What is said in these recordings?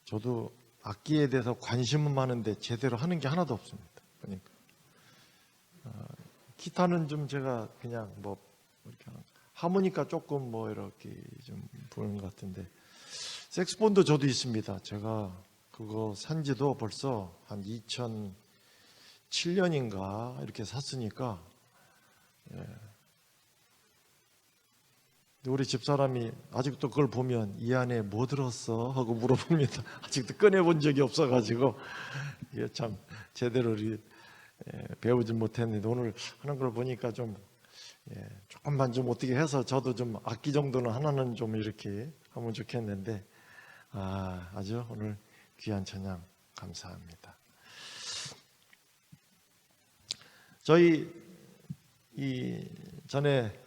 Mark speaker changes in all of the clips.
Speaker 1: 저도 악기에 대해서 관심은 많은데 제대로 하는 게 하나도 없습니다. 그러니까 기타는 좀 제가 그냥 뭐 이렇게 하모니카 조금 뭐 이렇게 좀 부는 것 같은데, 색소폰도 저도 있습니다. 제가 그거 산 지도 벌써 한 2007년인가 이렇게 샀으니까, 우리 집사람이 아직도 그걸 보면 이 안에 뭐 들었어? 하고 물어봅니다. 아직도 꺼내본 적이 없어가지고 이게 참 제대로 배우지 못했는데, 오늘 하는 걸 보니까 좀 조금만 좀 어떻게 해서 저도 좀 악기 정도는 하나는 좀 이렇게 하면 좋겠는데, 아주 오늘 귀한 찬양 감사합니다. 저희 이 전에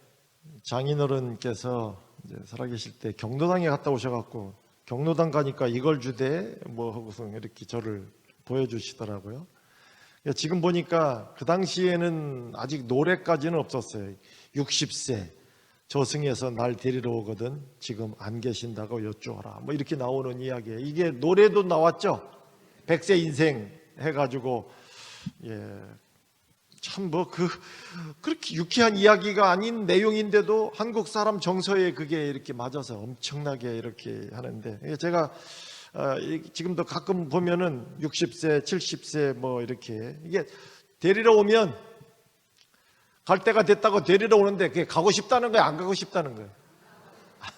Speaker 1: 장인어른께서 이제 살아계실 때 경로당에 갔다 오셔갖고, 경로당 가니까 이걸 주대 뭐 하고서 이렇게 저를 보여주시더라고요. 지금 보니까 그 당시에는 아직 노래까지는 없었어요. 60세 저승에서 날 데리러 오거든 지금 안 계신다고 여쭈어라, 뭐 이렇게 나오는 이야기예요. 이게 노래도 나왔죠. 100세 인생 해가지고, 참 뭐 그렇게 유쾌한 이야기가 아닌 내용인데도 한국 사람 정서에 그게 이렇게 맞아서 엄청나게 이렇게 하는데, 제가 지금도 가끔 보면은 60세, 70세 뭐 이렇게 이게 데리러 오면, 갈 때가 됐다고 데리러 오는데 그게 가고 싶다는 거예요, 안 가고 싶다는 거예요?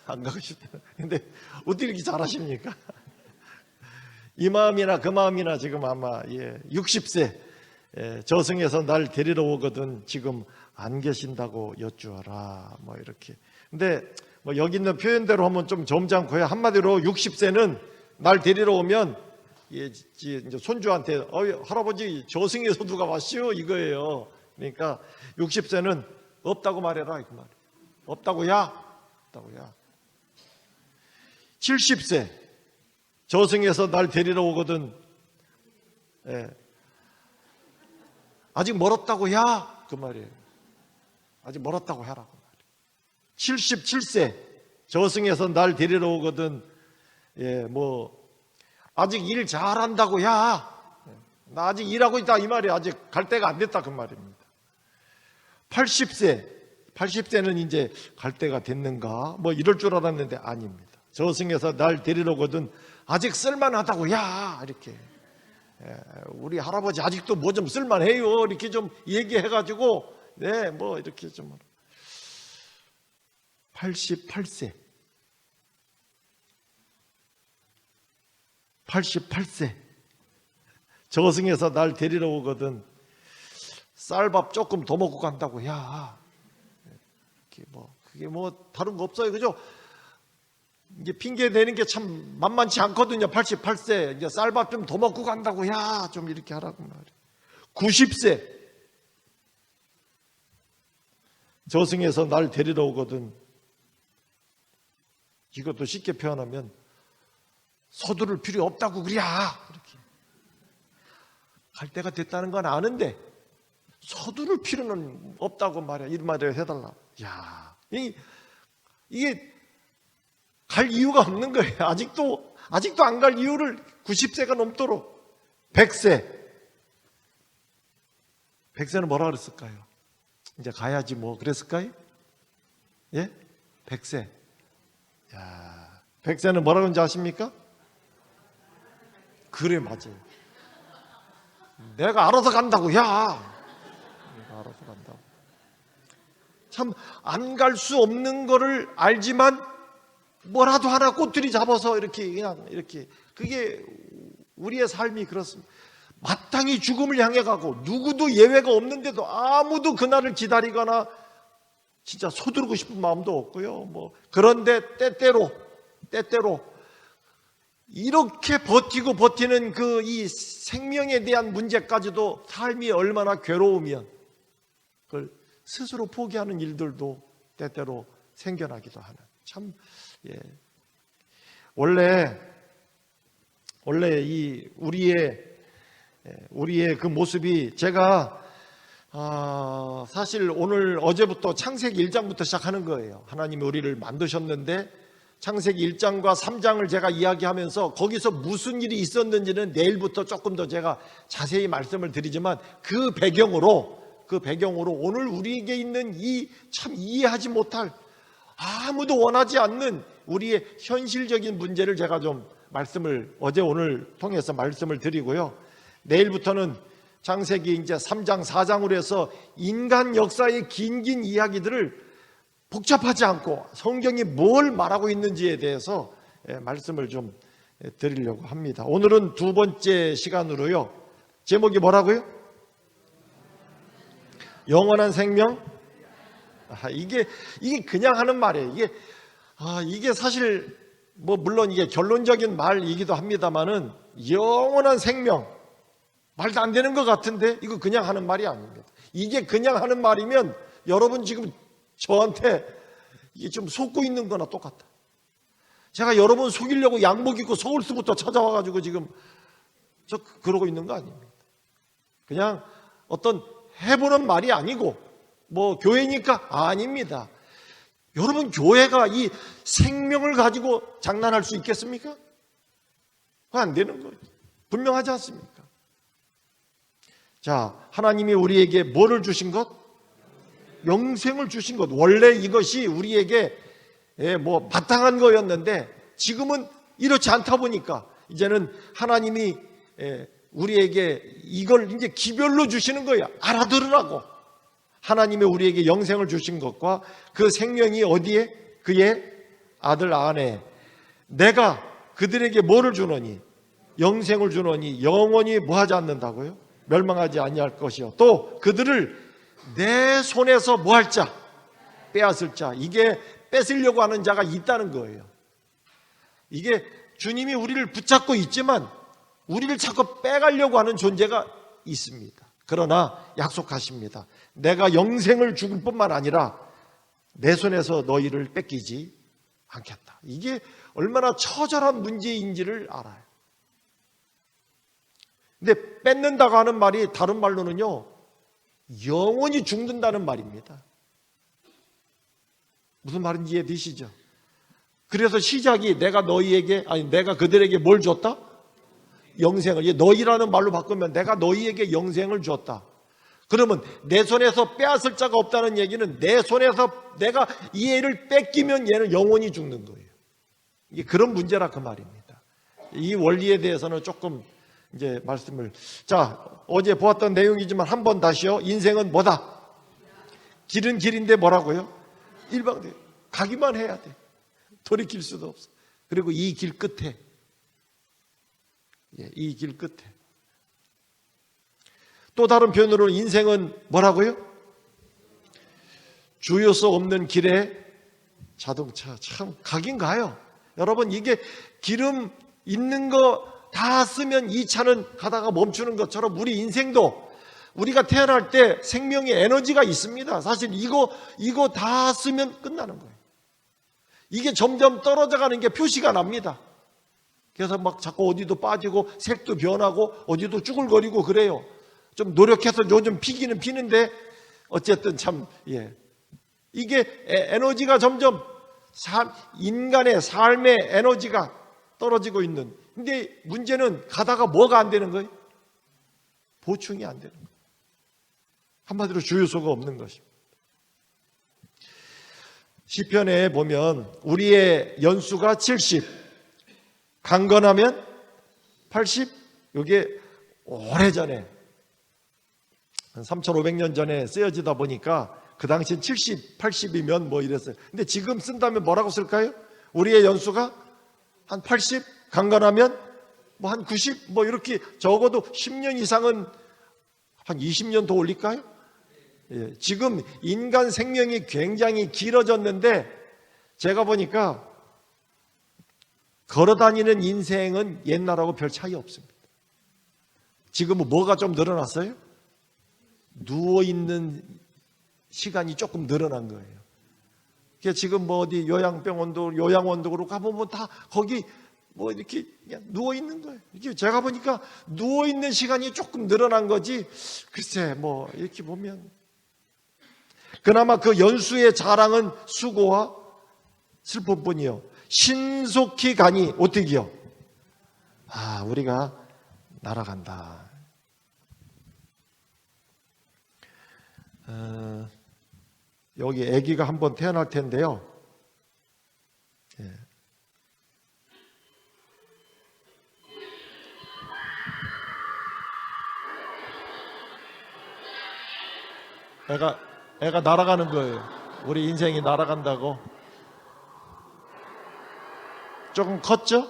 Speaker 1: 안 가고 싶다는 거예요. 근데 어떻게 이렇게 잘하십니까? 이 마음이나 그 마음이나 지금 아마 60세 저승에서 날 데리러 오거든 지금 안 계신다고 여쭈어라, 뭐 이렇게. 근데 뭐 여기 있는 표현대로 하면 좀 점잖고요. 한마디로 60세는 날 데리러 오면 이제 손주한테 할아버지 저승에서 누가 왔시오 이거예요. 그러니까 60세는 없다고 말해라 이 말. 없다고야, 없다고야. 70세 저승에서 날 데리러 오거든, 아직 멀었다고야 그 말이에요. 아직 멀었다고 하라고 말이에요. 77세 저승에서 날 데리러 오거든, 뭐 아직 일 잘한다고야, 나 아직 일하고 있다 이 말이에요. 아직 갈 때가 안 됐다 그 말입니다. 80세는 이제 갈 때가 됐는가 뭐 이럴 줄 알았는데 아닙니다. 저승에서 날 데리러 오거든 아직 쓸만하다고야, 이렇게. 우리 할아버지 아직도 뭐 좀 쓸만해요 이렇게 좀 얘기해가지고, 뭐 이렇게 좀. 88세 저승에서 날 데리러 오거든 쌀밥 조금 더 먹고 간다고. 야, 이렇게 뭐 그게 뭐 다른 거 없어요, 그죠? 이게 핑계 대는 게 참 만만치 않거든요. 88세 이제 쌀밥 좀 더 먹고 간다고. 야, 좀 이렇게 하라고 말이에요. 90세 저승에서 날 데리러 오거든, 이것도 쉽게 표현하면 서두를 필요 없다고 그래야, 이렇게. 갈 때가 됐다는 건 아는데 서두를 필요는 없다고 말이야. 이런 말을 해달라. 야, 이게 갈 이유가 없는 거예요. 아직도 안 갈 이유를 90세가 넘도록. 100세는 뭐라 그랬을까요? 이제 가야지 뭐 그랬을까요? 100세. 야, 100세는 뭐라 그런지 아십니까? 그래, 맞아요. 내가 알아서 간다고. 야, 내가 알아서 간다고. 참 안 갈 수 없는 거를 알지만 뭐라도 하나 꼬투리 잡아서 이렇게 그냥 이렇게, 그게 우리의 삶이 그렇습니다. 마땅히 죽음을 향해 가고 누구도 예외가 없는데도 아무도 그날을 기다리거나 진짜 서두르고 싶은 마음도 없고요. 뭐 그런데 때때로 이렇게 버티고 버티는 그 이 생명에 대한 문제까지도 삶이 얼마나 괴로우면 그걸 스스로 포기하는 일들도 때때로 생겨나기도 하는, 참. 원래 이 우리의 그 모습이, 제가 사실 오늘 어제부터 창세기 1장부터 시작하는 거예요. 하나님이 우리를 만드셨는데 창세기 1장과 3장을 제가 이야기하면서 거기서 무슨 일이 있었는지는 내일부터 조금 더 제가 자세히 말씀을 드리지만 그 배경으로 오늘 우리에게 있는 이 참 이해하지 못할, 아무도 원하지 않는 우리의 현실적인 문제를 제가 좀 말씀을 어제 오늘 통해서 말씀을 드리고요. 내일부터는 창세기 이제 3장 4장으로 해서 인간 역사의 긴 이야기들을 복잡하지 않고 성경이 뭘 말하고 있는지에 대해서 말씀을 좀 드리려고 합니다. 오늘은 두 번째 시간으로요. 제목이 뭐라고요? 영원한 생명? 이게 그냥 하는 말이에요. 이게 사실 뭐 물론 이게 결론적인 말이기도 합니다만은 영원한 생명 말도 안 되는 것 같은데 이거 그냥 하는 말이 아닙니다. 이게 그냥 하는 말이면 여러분 지금 저한테 이게 좀 속고 있는 거나 똑같다. 제가 여러분 속이려고 양복 입고 서울서부터 찾아와가지고 지금 저 그러고 있는 거 아닙니다. 그냥 어떤 해보는 말이 아니고 뭐 교회니까 아닙니다. 여러분 교회가 이 생명을 가지고 장난할 수 있겠습니까? 그거 안 되는 거예요. 분명하지 않습니까? 자, 하나님이 우리에게 뭐를 주신 것? 영생을 주신 것. 원래 이것이 우리에게 뭐 바탕한 거였는데 지금은 이렇지 않다 보니까 이제는 하나님이 우리에게 이걸 이제 기별로 주시는 거야. 알아들으라고. 하나님이 우리에게 영생을 주신 것과 그 생명이 어디에? 그의 아들 안에. 내가 그들에게 뭐를 주노니? 영생을 주노니 영원히 뭐하지 않는다고요? 멸망하지 아니할 것이요. 또 그들을 내 손에서 뭐할 자? 빼앗을 자. 이게 뺏으려고 하는 자가 있다는 거예요. 이게 주님이 우리를 붙잡고 있지만 우리를 자꾸 빼가려고 하는 존재가 있습니다. 그러나 약속하십니다. 내가 영생을 죽을 뿐만 아니라 내 손에서 너희를 뺏기지 않겠다. 이게 얼마나 처절한 문제인지를 알아요. 근데 뺏는다고 하는 말이 다른 말로는요, 영원히 죽는다는 말입니다. 무슨 말인지 이해되시죠? 그래서 시작이 내가 그들에게 뭘 줬다? 영생을. 너희라는 말로 바꾸면 내가 너희에게 영생을 줬다. 그러면 내 손에서 빼앗을 자가 없다는 얘기는 내 손에서 내가 이 애를 뺏기면 얘는 영원히 죽는 거예요. 이게 그런 문제라 그 말입니다. 이 원리에 대해서는 조금 이제 말씀을. 자, 어제 보았던 내용이지만 한 번 다시요. 인생은 뭐다? 길은 길인데 뭐라고요? 일방돼. 가기만 해야 돼. 돌이킬 수도 없어. 그리고 이 길 끝에 또 다른 표현으로 인생은 뭐라고요? 주유소 없는 길에 자동차. 참 가긴 가요. 여러분 이게 기름 있는 거 다 쓰면 이 차는 가다가 멈추는 것처럼 우리 인생도 우리가 태어날 때 생명의 에너지가 있습니다. 사실 이거 다 쓰면 끝나는 거예요. 이게 점점 떨어져 가는 게 표시가 납니다. 그래서 막 자꾸 어디도 빠지고 색도 변하고 어디도 쭈글거리고 그래요. 좀 노력해서 요즘 피기는 피는데 어쨌든 참 이게 에너지가 점점 인간의 삶의 에너지가 떨어지고 있는. 근데 문제는 가다가 뭐가 안 되는 거예요? 보충이 안 되는 거예요. 한마디로 주유소가 없는 것입니다. 시편에 보면 우리의 연수가 70, 강건하면 80. 이게 오래전에 한 3,500년 전에 쓰여지다 보니까 그 당시엔 70, 80이면 뭐 이랬어요. 근데 지금 쓴다면 뭐라고 쓸까요? 우리의 연수가 한 80, 강건하면 뭐 한 90, 뭐 이렇게 적어도 10년 이상은 한 20년 더 올릴까요? 지금 인간 생명이 굉장히 길어졌는데 제가 보니까 걸어다니는 인생은 옛날하고 별 차이 없습니다. 지금은 뭐가 좀 늘어났어요? 누워있는 시간이 조금 늘어난 거예요. 지금 뭐 어디 요양병원도 요양원도 가보면 다 거기 뭐 이렇게 그냥 누워있는 거예요. 이게 제가 보니까 누워있는 시간이 조금 늘어난 거지 글쎄 뭐 이렇게 보면 그나마 그 연수의 자랑은 수고와 슬픔뿐이요. 신속히 가니 어떻게요? 우리가 날아간다. 여기 아기가 한번 태어날 텐데요. 애가 날아가는 거예요. 우리 인생이 날아간다고. 조금 컸죠?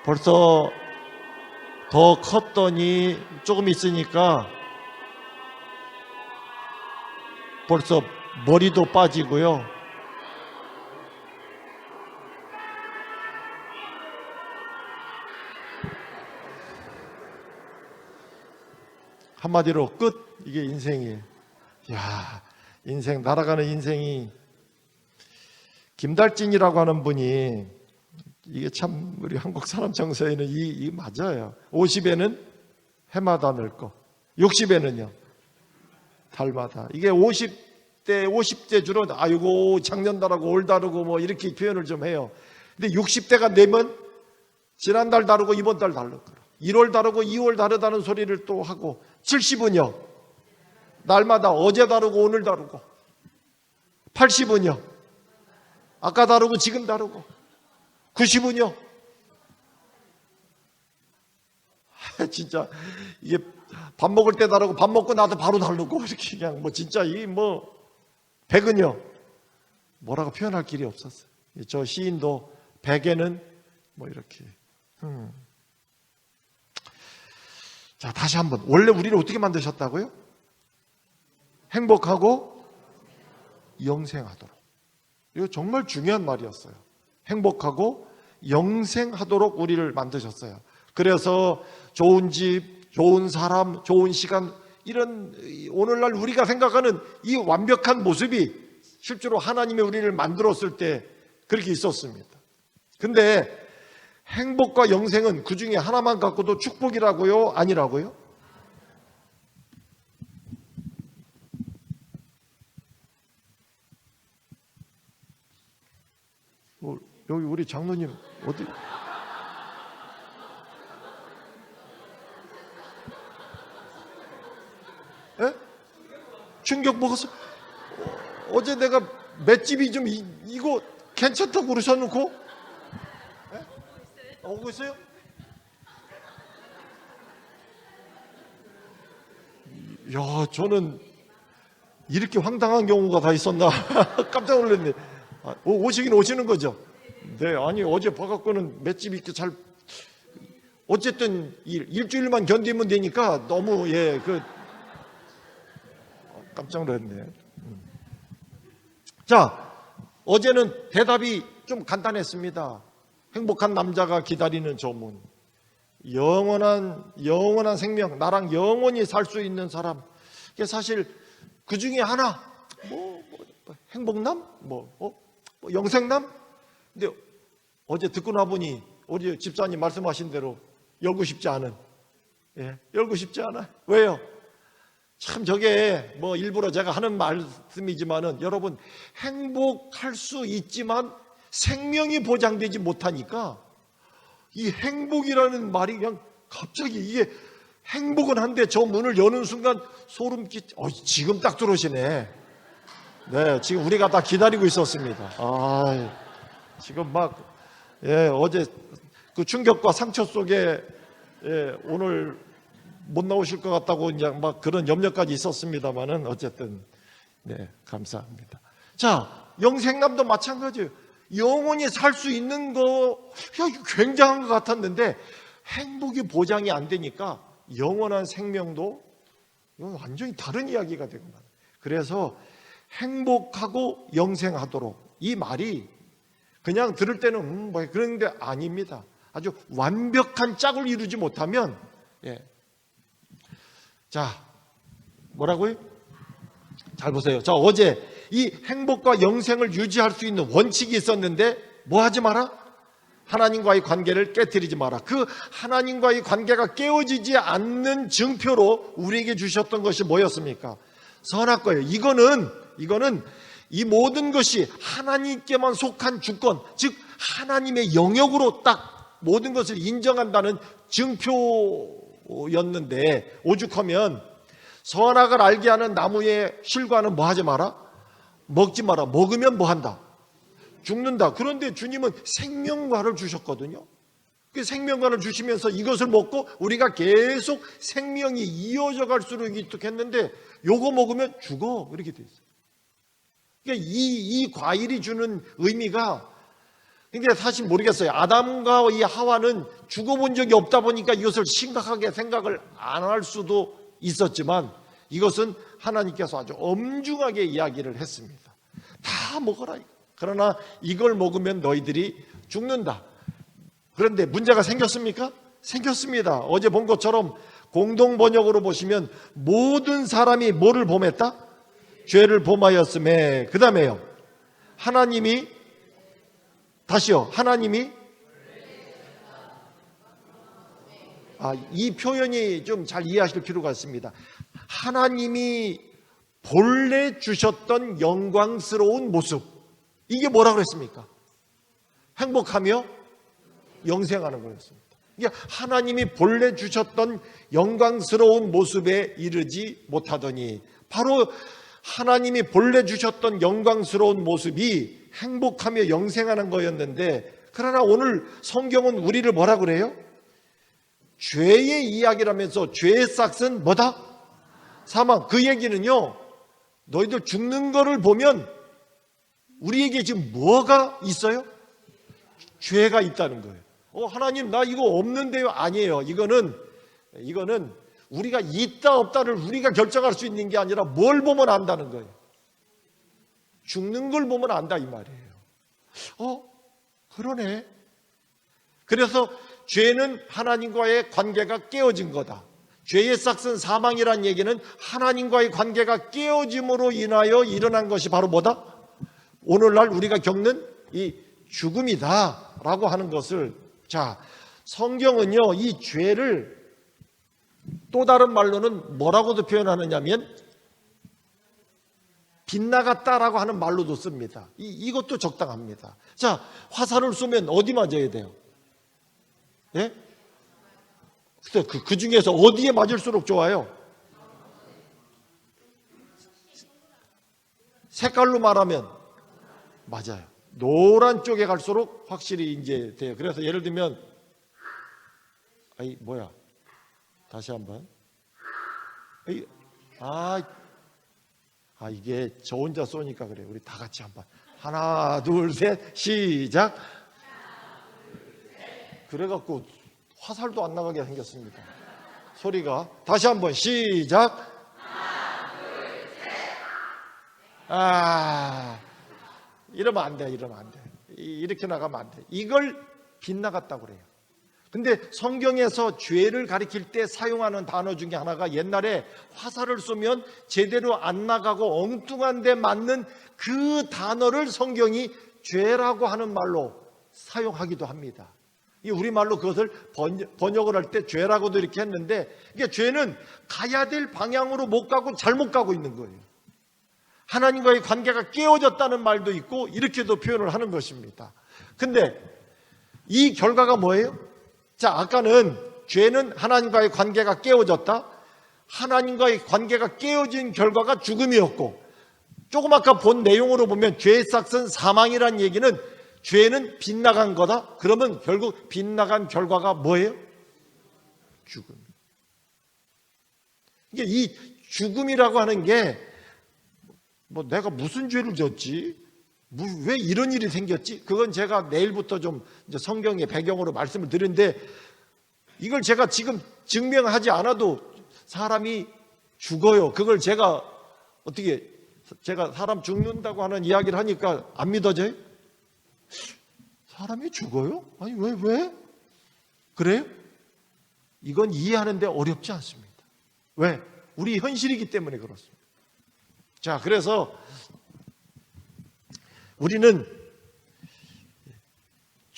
Speaker 1: 벌써 더 컸더니 조금 있으니까 벌써 머리도 빠지고요. 한마디로 끝. 이게 인생이에요. 야, 인생, 날아가는 인생이. 김달진이라고 하는 분이, 이게 참 우리 한국 사람 정서에는 이 맞아요. 50에는 해마다 늙고 60에는요 달마다. 이게 50대 주로 아이고 작년다르고 올 다르고 뭐 이렇게 표현을 좀 해요. 근데 60대가 되면 지난달 다르고 이번 달 다르고 1월 다르고 2월 다르다는 소리를 또 하고, 70은요 날마다 어제 다르고 오늘 다르고, 80은요 아까 다르고 지금 다르고, 90은요 진짜 이게 밥 먹을 때 다르고 밥 먹고 나도 바로 다르고, 이렇게 그냥 뭐 진짜 이 뭐 100은요 뭐라고 표현할 길이 없었어요. 저 시인도 100에는 뭐 이렇게. 자, 다시 한번. 원래 우리를 어떻게 만드셨다고요? 행복하고 영생하도록. 이거 정말 중요한 말이었어요. 행복하고 영생하도록 우리를 만드셨어요. 그래서 좋은 집, 좋은 사람, 좋은 시간, 이런 오늘날 우리가 생각하는 이 완벽한 모습이 실제로 하나님이 우리를 만들었을 때 그렇게 있었습니다. 근데 행복과 영생은 그 중에 하나만 갖고도 축복이라고요? 아니라고요? 여기 우리 장로님 어디? 에? 충격 먹었어? 어제 내가 맷집이 좀 이거 괜찮다고 그러셔놓고 오고 있어요? 야, 저는 이렇게 황당한 경우가 다 있었나 깜짝 놀랐네. 오시긴 오시는 거죠? 네, 아니 어제 봐갖고는 맷집 이렇게 잘, 어쨌든 일주일만 견디면 되니까 너무 깜짝 놀랐네. 자, 어제는 대답이 좀 간단했습니다. 행복한 남자가 기다리는 조문. 영원한 생명, 나랑 영원히 살 수 있는 사람. 이게 사실 그 중에 하나, 행복남? 영생남? 근데 어제 듣고 나보니 우리 집사님 말씀하신 대로 열고 싶지 않은. 열고 싶지 않아. 왜요? 참 저게 일부러 제가 하는 말씀이지만은, 여러분, 행복할 수 있지만 생명이 보장되지 못하니까 이 행복이라는 말이 그냥 갑자기, 이게 행복은 한데 저 문을 여는 순간 소름 지금 딱 들어오시네. 네, 지금 우리가 다 기다리고 있었습니다. 지금 어제 그 충격과 상처 속에 오늘 못 나오실 것 같다고 이제 그런 염려까지 있었습니다만은, 어쨌든 네, 감사합니다. 자, 영생남도 마찬가지예요. 영원히 살 수 있는 거 굉장한 것 같았는데 행복이 보장이 안 되니까 영원한 생명도 이건 완전히 다른 이야기가 되구나. 그래서 행복하고 영생하도록, 이 말이 그냥 들을 때는 그런 게 아닙니다. 아주 완벽한 짝을 이루지 못하면, 자, 뭐라고요? 잘 보세요. 자, 어제 이 행복과 영생을 유지할 수 있는 원칙이 있었는데 뭐 하지 마라? 하나님과의 관계를 깨뜨리지 마라. 그 하나님과의 관계가 깨어지지 않는 증표로 우리에게 주셨던 것이 뭐였습니까? 선악과예요. 이거는 이 모든 것이 하나님께만 속한 주권, 즉 하나님의 영역으로 딱 모든 것을 인정한다는 증표였는데, 오죽하면 선악을 알게 하는 나무의 실과는 뭐 하지 마라? 먹지 마라. 먹으면 뭐 한다? 죽는다. 그런데 주님은 생명과를 주셨거든요. 그 생명과를 주시면서 이것을 먹고 우리가 계속 생명이 이어져 갈수록 했는데, 요거 먹으면 죽어, 이렇게 돼 있어요. 그러니까 이 과일이 주는 의미가, 근데 사실 모르겠어요. 아담과 이 하와는 죽어본 적이 없다 보니까 이것을 심각하게 생각을 안 할 수도 있었지만, 이것은 하나님께서 아주 엄중하게 이야기를 했습니다. 다 먹어라. 그러나 이걸 먹으면 너희들이 죽는다. 그런데 문제가 생겼습니까? 생겼습니다. 어제 본 것처럼 공동 번역으로 보시면 모든 사람이 뭐를 범했다? 죄를 범하였음에, 그 다음에요, 하나님이, 다시요, 하나님이, 이 표현이 좀 잘 이해하실 필요가 있습니다. 하나님이 본래 주셨던 영광스러운 모습, 이게 뭐라고 그랬습니까? 행복하며 영생하는 거였습니다. 이게 하나님이 본래 주셨던 영광스러운 모습에 이르지 못하더니, 바로 하나님이 본래 주셨던 영광스러운 모습이 행복하며 영생하는 거였는데, 그러나 오늘 성경은 우리를 뭐라 그래요? 죄의 이야기라면서 죄의 싹은 뭐다? 사망. 그 얘기는요, 너희들 죽는 거를 보면 우리에게 지금 뭐가 있어요? 죄가 있다는 거예요. 하나님 나 이거 없는데요? 아니에요. 이거는 우리가 있다 없다를 우리가 결정할 수 있는 게 아니라 뭘 보면 안다는 거예요. 죽는 걸 보면 안다, 이 말이에요. 그러네. 그래서 죄는 하나님과의 관계가 깨어진 거다. 죄의 싹은 사망이란 얘기는 하나님과의 관계가 깨어짐으로 인하여 일어난 것이 바로 뭐다? 오늘날 우리가 겪는 이 죽음이다 라고 하는 것을, 자, 성경은요 이 죄를 또 다른 말로는 뭐라고도 표현하느냐면 빗나갔다라고 하는 말로도 씁니다. 이것도 적당합니다. 자, 화살을 쏘면 어디 맞아야 돼요? 예? 그 중에서 어디에 맞을수록 좋아요? 색깔로 말하면 맞아요. 노란 쪽에 갈수록 확실히 이제 돼요. 그래서 예를 들면, 다시 한번. 이게 저 혼자 쏘니까 그래요. 우리 다 같이 한번. 하나, 둘, 셋, 시작. 그래갖고 화살도 안 나가게 생겼습니다. 소리가. 다시 한번 시작. 하나, 둘, 셋. 이러면 안 돼. 이렇게 나가면 안 돼. 이걸 빗나갔다고 그래요. 근데 성경에서 죄를 가리킬 때 사용하는 단어 중에 하나가, 옛날에 화살을 쏘면 제대로 안 나가고 엉뚱한 데 맞는 그 단어를 성경이 죄라고 하는 말로 사용하기도 합니다. 우리말로 그것을 번역을 할 때 죄라고도 이렇게 했는데, 이게 죄는 가야 될 방향으로 못 가고 잘못 가고 있는 거예요. 하나님과의 관계가 깨어졌다는 말도 있고 이렇게도 표현을 하는 것입니다. 근데 이 결과가 뭐예요? 자, 아까는 죄는 하나님과의 관계가 깨어졌다. 하나님과의 관계가 깨어진 결과가 죽음이었고, 조금 아까 본 내용으로 보면 죄의 싹은 사망이란 얘기는 죄는 빗나간 거다. 그러면 결국 빗나간 결과가 뭐예요? 죽음. 이게 이 죽음이라고 하는 게 내가 무슨 죄를 졌지? 왜 이런 일이 생겼지? 그건 제가 내일부터 좀 이제 성경의 배경으로 말씀을 드리는데, 이걸 제가 지금 증명하지 않아도 사람이 죽어요. 그걸 제가 사람 죽는다고 하는 이야기를 하니까 안 믿어져요? 사람이 죽어요? 아니 왜? 그래요? 이건 이해하는데 어렵지 않습니다. 왜? 우리 현실이기 때문에 그렇습니다. 자, 그래서 우리는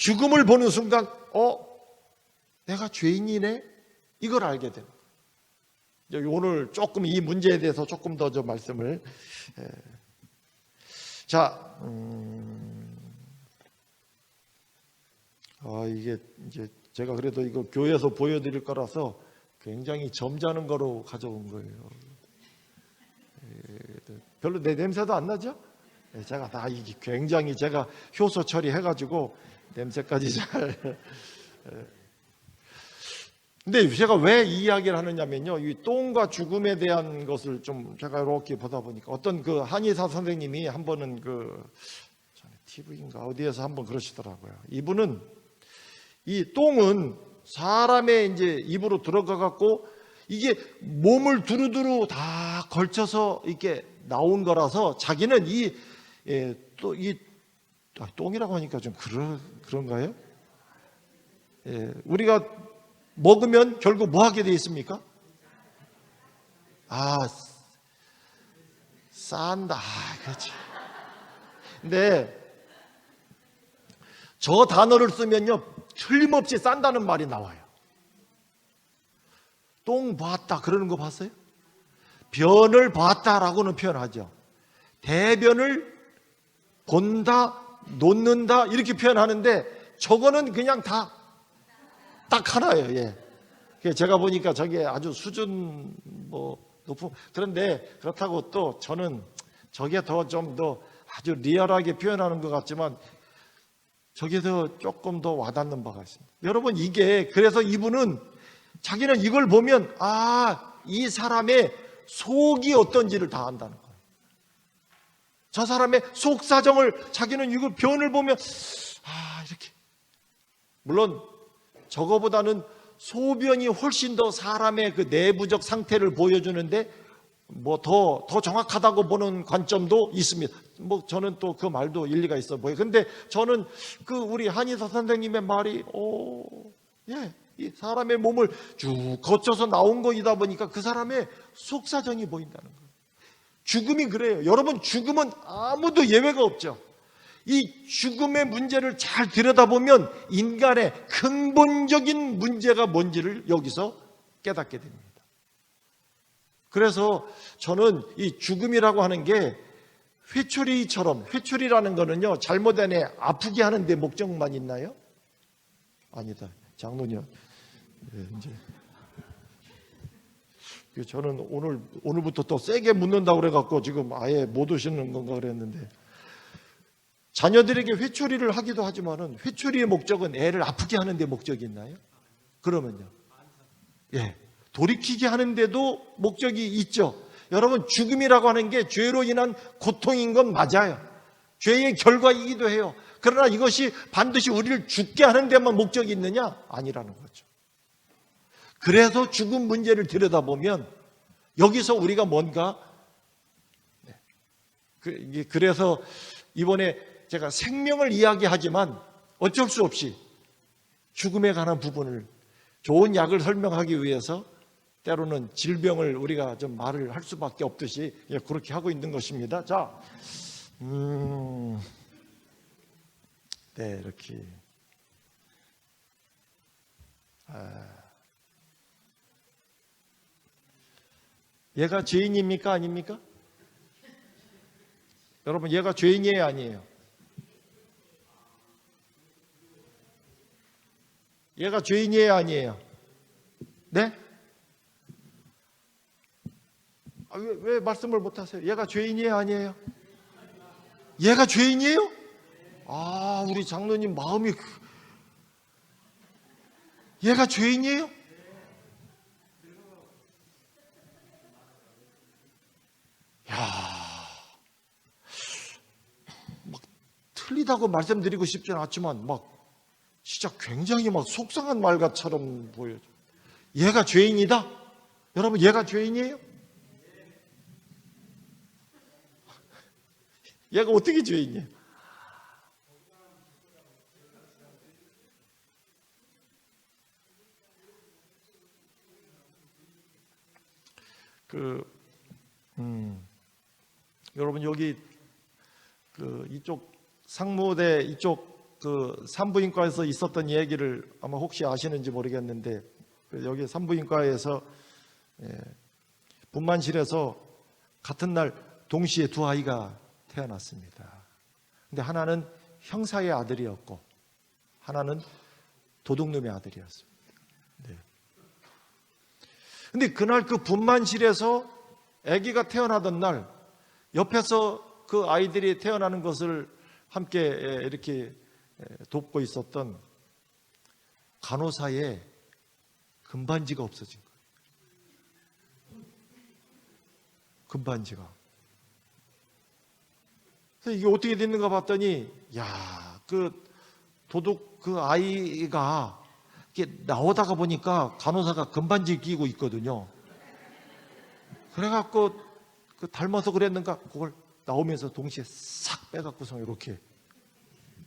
Speaker 1: 죽음을 보는 순간 내가 죄인이네, 이걸 알게 됩니다. 오늘 조금 이 문제에 대해서 조금 더 좀 말씀을. 자, 이게 이제 제가 그래도 이거 교회에서 보여드릴 거라서 굉장히 점잖은 거로 가져온 거예요. 별로 내 냄새도 안 나죠? 제가 다 이게 굉장히 제가 효소 처리해가지고 냄새까지 잘. 근데 제가 왜 이 이야기를 하느냐면요, 이 똥과 죽음에 대한 것을 좀 제가 이렇게 보다 보니까 어떤 그 한의사 선생님이 한 번은 TV인가 어디에서 한번 그러시더라고요. 이분은 이 똥은 사람의 이제 입으로 들어가 갖고 이게 몸을 두루두루 다 걸쳐서 이렇게 나온 거라서 자기는 똥이라고 하니까 좀 그런가요? 우리가 먹으면 결국 뭐 하게 돼 있습니까? 싼다. 그렇지. 근데 저 단어를 쓰면요, 틀림없이 싼다는 말이 나와요. 똥 봤다 그러는 거 봤어요? 변을 봤다라고는 표현하죠. 대변을 본다, 놓는다 이렇게 표현하는데 저거는 그냥 다 딱 하나예요. 제가 보니까 저게 아주 수준 높은. 그런데 그렇다고 또 저는 저게 좀 더 아주 리얼하게 표현하는 것 같지만 저게 더 조금 더 와닿는 바가 있습니다. 여러분, 이게 그래서 이분은 자기는 이걸 보면 이 사람의 속이 어떤지를 다 안다는 거예요. 저 사람의 속 사정을 자기는 이걸 변을 보면 이렇게. 물론 저거보다는 소변이 훨씬 더 사람의 그 내부적 상태를 보여주는데 더 정확하다고 보는 관점도 있습니다. 저는 또 그 말도 일리가 있어 보여요. 근데 저는 우리 한의사 선생님의 말이 이 사람의 몸을 쭉 거쳐서 나온 거이다 보니까 그 사람의 속사정이 보인다는 거예요. 죽음이 그래요. 여러분, 죽음은 아무도 예외가 없죠. 이 죽음의 문제를 잘 들여다보면 인간의 근본적인 문제가 뭔지를 여기서 깨닫게 됩니다. 그래서 저는 이 죽음이라고 하는 게 회초리라는 거는요, 잘못된 애 아프게 하는 데 목적만 있나요? 아니다. 장로님, 이제 저는 오늘부터 또 세게 묻는다고 그래갖고 지금 아예 못 오시는 건가 그랬는데, 자녀들에게 회초리를 하기도 하지만은 회초리의 목적은 애를 아프게 하는 데 목적이 있나요? 그러면요, 돌이키게 하는데도 목적이 있죠. 여러분, 죽음이라고 하는 게 죄로 인한 고통인 건 맞아요. 죄의 결과이기도 해요. 그러나 이것이 반드시 우리를 죽게 하는 데만 목적이 있느냐? 아니라는 거죠. 그래서 죽음 문제를 들여다보면 여기서 우리가 뭔가, 그래서 이번에 제가 생명을 이야기하지만 어쩔 수 없이 죽음에 관한 부분을 좋은 약을 설명하기 위해서 때로는 질병을 우리가 좀 말을 할 수밖에 없듯이 그렇게 하고 있는 것입니다. 자, 이렇게. 얘가 죄인입니까? 아닙니까? 여러분, 얘가 죄인이에요? 아니에요? 얘가 죄인이에요? 아니에요? 네? 왜 말씀을 못하세요? 얘가 죄인이에요? 아니에요? 얘가 죄인이에요? 우리 장로님 마음이. 얘가 죄인이에요? 틀리다고 말씀드리고 싶지는 않지만 진짜 굉장히 속상한 말같처럼 보여요. 얘가 죄인이다? 여러분, 얘가 죄인이에요? 얘가 어떻게 죄인이에요? 여러분, 여기 이쪽 상무대 이쪽 그 산부인과에서 있었던 얘기를 아마 혹시 아시는지 모르겠는데, 여기 산부인과에서 분만실에서 같은 날 동시에 두 아이가 태어났습니다. 근데 하나는 형사의 아들이었고 하나는 도둑놈의 아들이었습니다. 네. 근데 그날 그 분만실에서 아기가 태어나던 날 옆에서 그 아이들이 태어나는 것을 함께 이렇게 돕고 있었던 간호사의 금반지가 없어진 거예요. 금반지가. 그래서 이게 어떻게 됐는가 봤더니, 야, 그 도둑 그 아이가 이렇게 나오다가 보니까 간호사가 금반지 끼고 있거든요. 그래갖고 그 닮아서 그랬는가 그걸 나오면서 동시에 싹 빼갖고서 이렇게,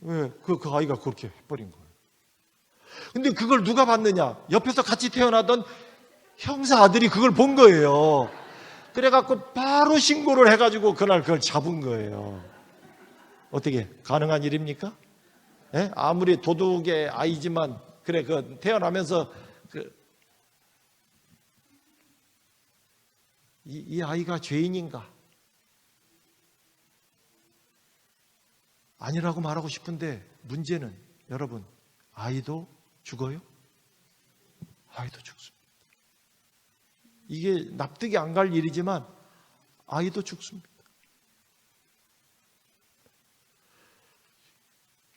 Speaker 1: 왜 그 아이가 그렇게 해버린 거예요. 근데 그걸 누가 봤느냐? 옆에서 같이 태어나던 형사 아들이 그걸 본 거예요. 그래갖고 바로 신고를 해가지고 그날 그걸 잡은 거예요. 어떻게 가능한 일입니까? 예? 아무리 도둑의 아이지만 그래 그 태어나면서 이 아이가 죄인인가? 아니라고 말하고 싶은데 문제는 여러분, 아이도 죽어요? 아이도 죽습니다. 이게 납득이 안 갈 일이지만 아이도 죽습니다.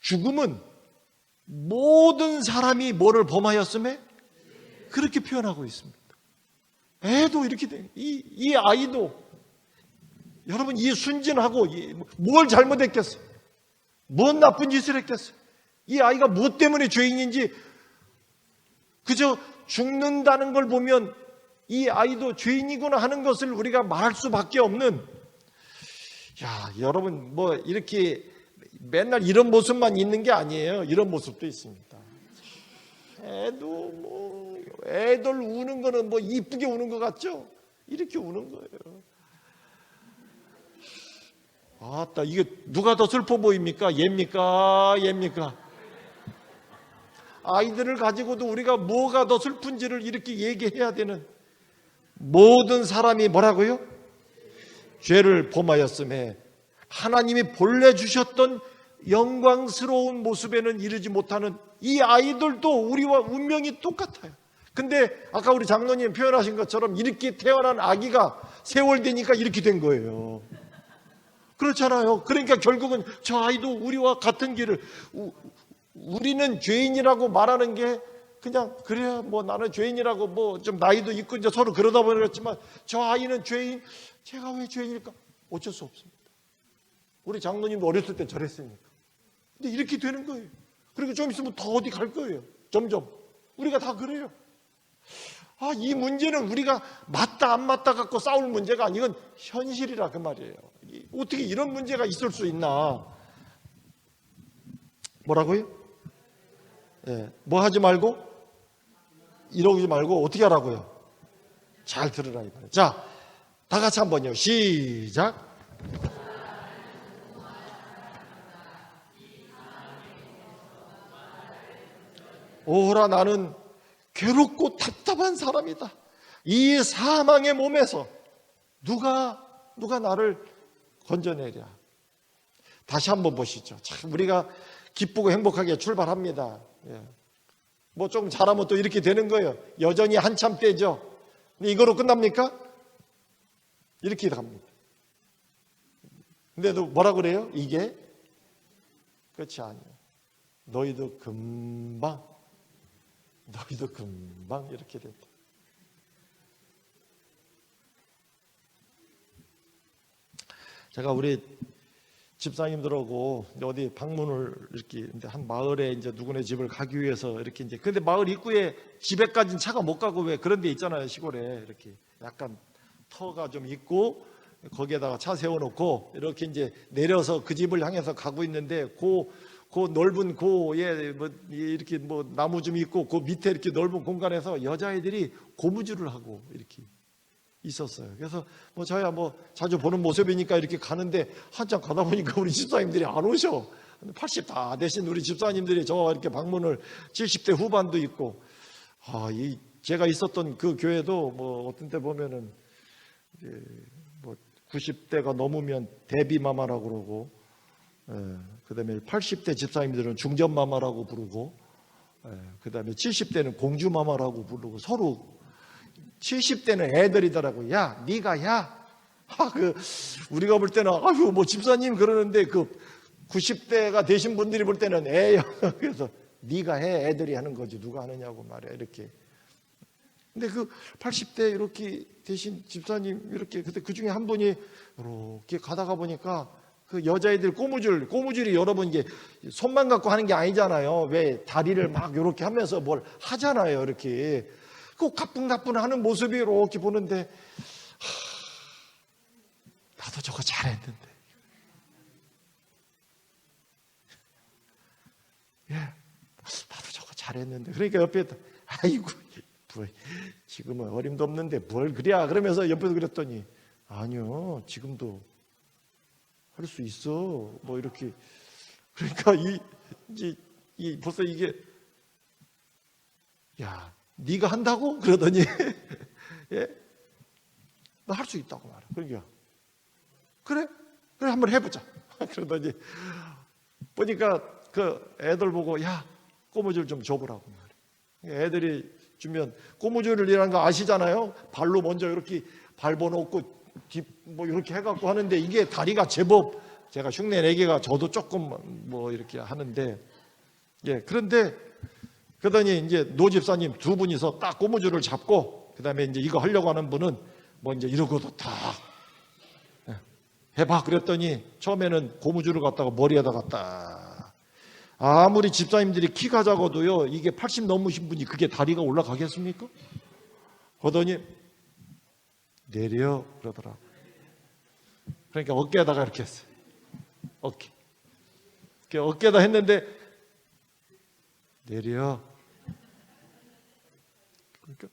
Speaker 1: 죽음은 모든 사람이 뭐를 범하였음에 그렇게 표현하고 있습니다. 애도 이렇게 돼. 이 아이도, 여러분, 이 순진하고 뭘 잘못했겠어요? 뭔 나쁜 짓을 했겠어요? 이 아이가 무엇 때문에 죄인인지 그저 죽는다는 걸 보면 이 아이도 죄인이구나 하는 것을 우리가 말할 수밖에 없는, 야, 여러분, 뭐 이렇게 맨날 이런 모습만 있는 게 아니에요. 이런 모습도 있습니다. 애들 우는 거는 뭐 이쁘게 우는 것 같죠? 이렇게 우는 거예요. 아따, 이게 누가 더 슬퍼 보입니까? 얘입니까? 아이들을 가지고도 우리가 뭐가 더 슬픈지를 이렇게 얘기해야 되는, 모든 사람이 뭐라고요? 죄를 범하였음에 하나님이 본래 주셨던 영광스러운 모습에는 이르지 못하는 이 아이들도 우리와 운명이 똑같아요. 근데 아까 우리 장로님 표현하신 것처럼 이렇게 태어난 아기가 세월 되니까 이렇게 된 거예요. 그렇잖아요. 그러니까 결국은 저 아이도 우리와 같은 길을, 우리는 죄인이라고 말하는 게 그냥 그래야 뭐 나는 죄인이라고 뭐 좀 나이도 있고 이제 서로 그러다 보니까, 저 아이는 죄인, 제가 왜 죄인일까? 어쩔 수 없습니다. 우리 장로님도 어렸을 때 저랬으니까. 근데 이렇게 되는 거예요. 그리고 좀 있으면 더 어디 갈 거예요. 점점. 우리가 다 그래요. 아, 이 문제는 우리가 맞다 안 맞다 갖고 싸울 문제가 아니고 현실이라 그 말이에요. 어떻게 이런 문제가 있을 수 있나? 뭐라고요? 예, 뭐 하지 말고? 이러지 말고 어떻게 하라고요? 잘 들으라 이 말이에요. 자, 다 같이 한번요. 시작. 오라, 나는 괴롭고 답답한 사람이다. 이 사망의 몸에서 누가 나를 건져내랴. 다시 한번 보시죠. 참 우리가 기쁘고 행복하게 출발합니다. 예. 뭐 좀 잘하면 또 이렇게 되는 거예요. 여전히 한참 때죠. 근데 이거로 끝납니까? 이렇게 갑니다. 근데도 뭐라 그래요? 이게 끝이 아니에요. 너희도 금방 이렇게 된다. 제가 우리 집사님들하고 어디 방문을 이렇게 한 마을에 이제 누구네 집을 가기 위해서 이렇게 이제, 근데 마을 입구에 집에까지는 차가 못 가고 왜 그런 데 있잖아요. 시골에 이렇게 약간 터가 좀 있고 거기에다가 차 세워놓고 이렇게 이제 내려서 그 집을 향해서 가고 있는데 그 넓은 고에 뭐 이렇게 뭐 나무 좀 있고 그 밑에 이렇게 넓은 공간에서 여자애들이 고무줄을 하고 이렇게 있었어요. 그래서 뭐 저야 뭐 자주 보는 모습이니까 이렇게 가는데 한참 가다 보니까 우리 집사님들이 안 오셔. 80 다 되신 우리 집사님들이 저와 이렇게 방문을 70대 후반도 있고, 이 제가 있었던 그 교회도 뭐 어떤 때 보면은 뭐 90대가 넘으면 데비마마라고 그러고, 그다음에 80대 집사님들은 중전마마라고 부르고, 그다음에 70대는 공주마마라고 부르고, 서로 70대는 애들이더라고. 야, 네가 야. 우리가 볼 때는 아유 뭐 집사님 그러는데 그 90대가 되신 분들이 볼 때는 애야. 그래서 네가 해, 애들이 하는 거지 누가 하느냐고 말이야 이렇게. 근데 그 80대 이렇게 되신 집사님 이렇게 그때 그 중에 한 분이 이렇게 가다가 보니까 그 여자애들 꼬무줄이 여러분 이게 손만 갖고 하는 게 아니잖아요. 왜 다리를 막 이렇게 하면서 뭘 하잖아요. 이렇게 그 가뿐가뿐 하는 모습이 이렇게 보는데 나도 저거 잘했는데. 나도 저거 잘했는데. 그러니까 옆에 아이고 지금은 어림도 없는데 뭘 그래야 그러면서 옆에서 그랬더니 아니요 지금도 할 수 있어 뭐 이렇게. 그러니까 이 벌써 이게 야 네가 한다고 그러더니 예? 나 할 수 있다고 말해. 그러니까 그래 한번 해보자. 그러더니 보니까 그 애들 보고 야 꼬무줄 좀 줘보라고 말해. 애들이 주면 꼬무줄이라는 거 아시잖아요. 발로 먼저 이렇게 밟아놓고 뭐 이렇게 해갖고 하는데 이게 다리가 제법 제가 흉내 내기가 저도 조금 뭐 이렇게 하는데 그런데 그러더니 이제 노 집사님 두 분이서 딱 꼬무줄을 잡고 그다음에 이제 이거 하려고 하는 분은 뭐 이제 이러고도 다 해봐 그랬더니 처음에는 고무줄을 갖다가 머리에다가 딱 아무리 집사님들이 키가 작아도요 이게 80 넘으신 분이 그게 다리가 올라가겠습니까? 그러더니 내려 그러더라고. 그러니까 어깨에다가 이렇게 했어요. 어깨에다 했는데 내려. 그러니까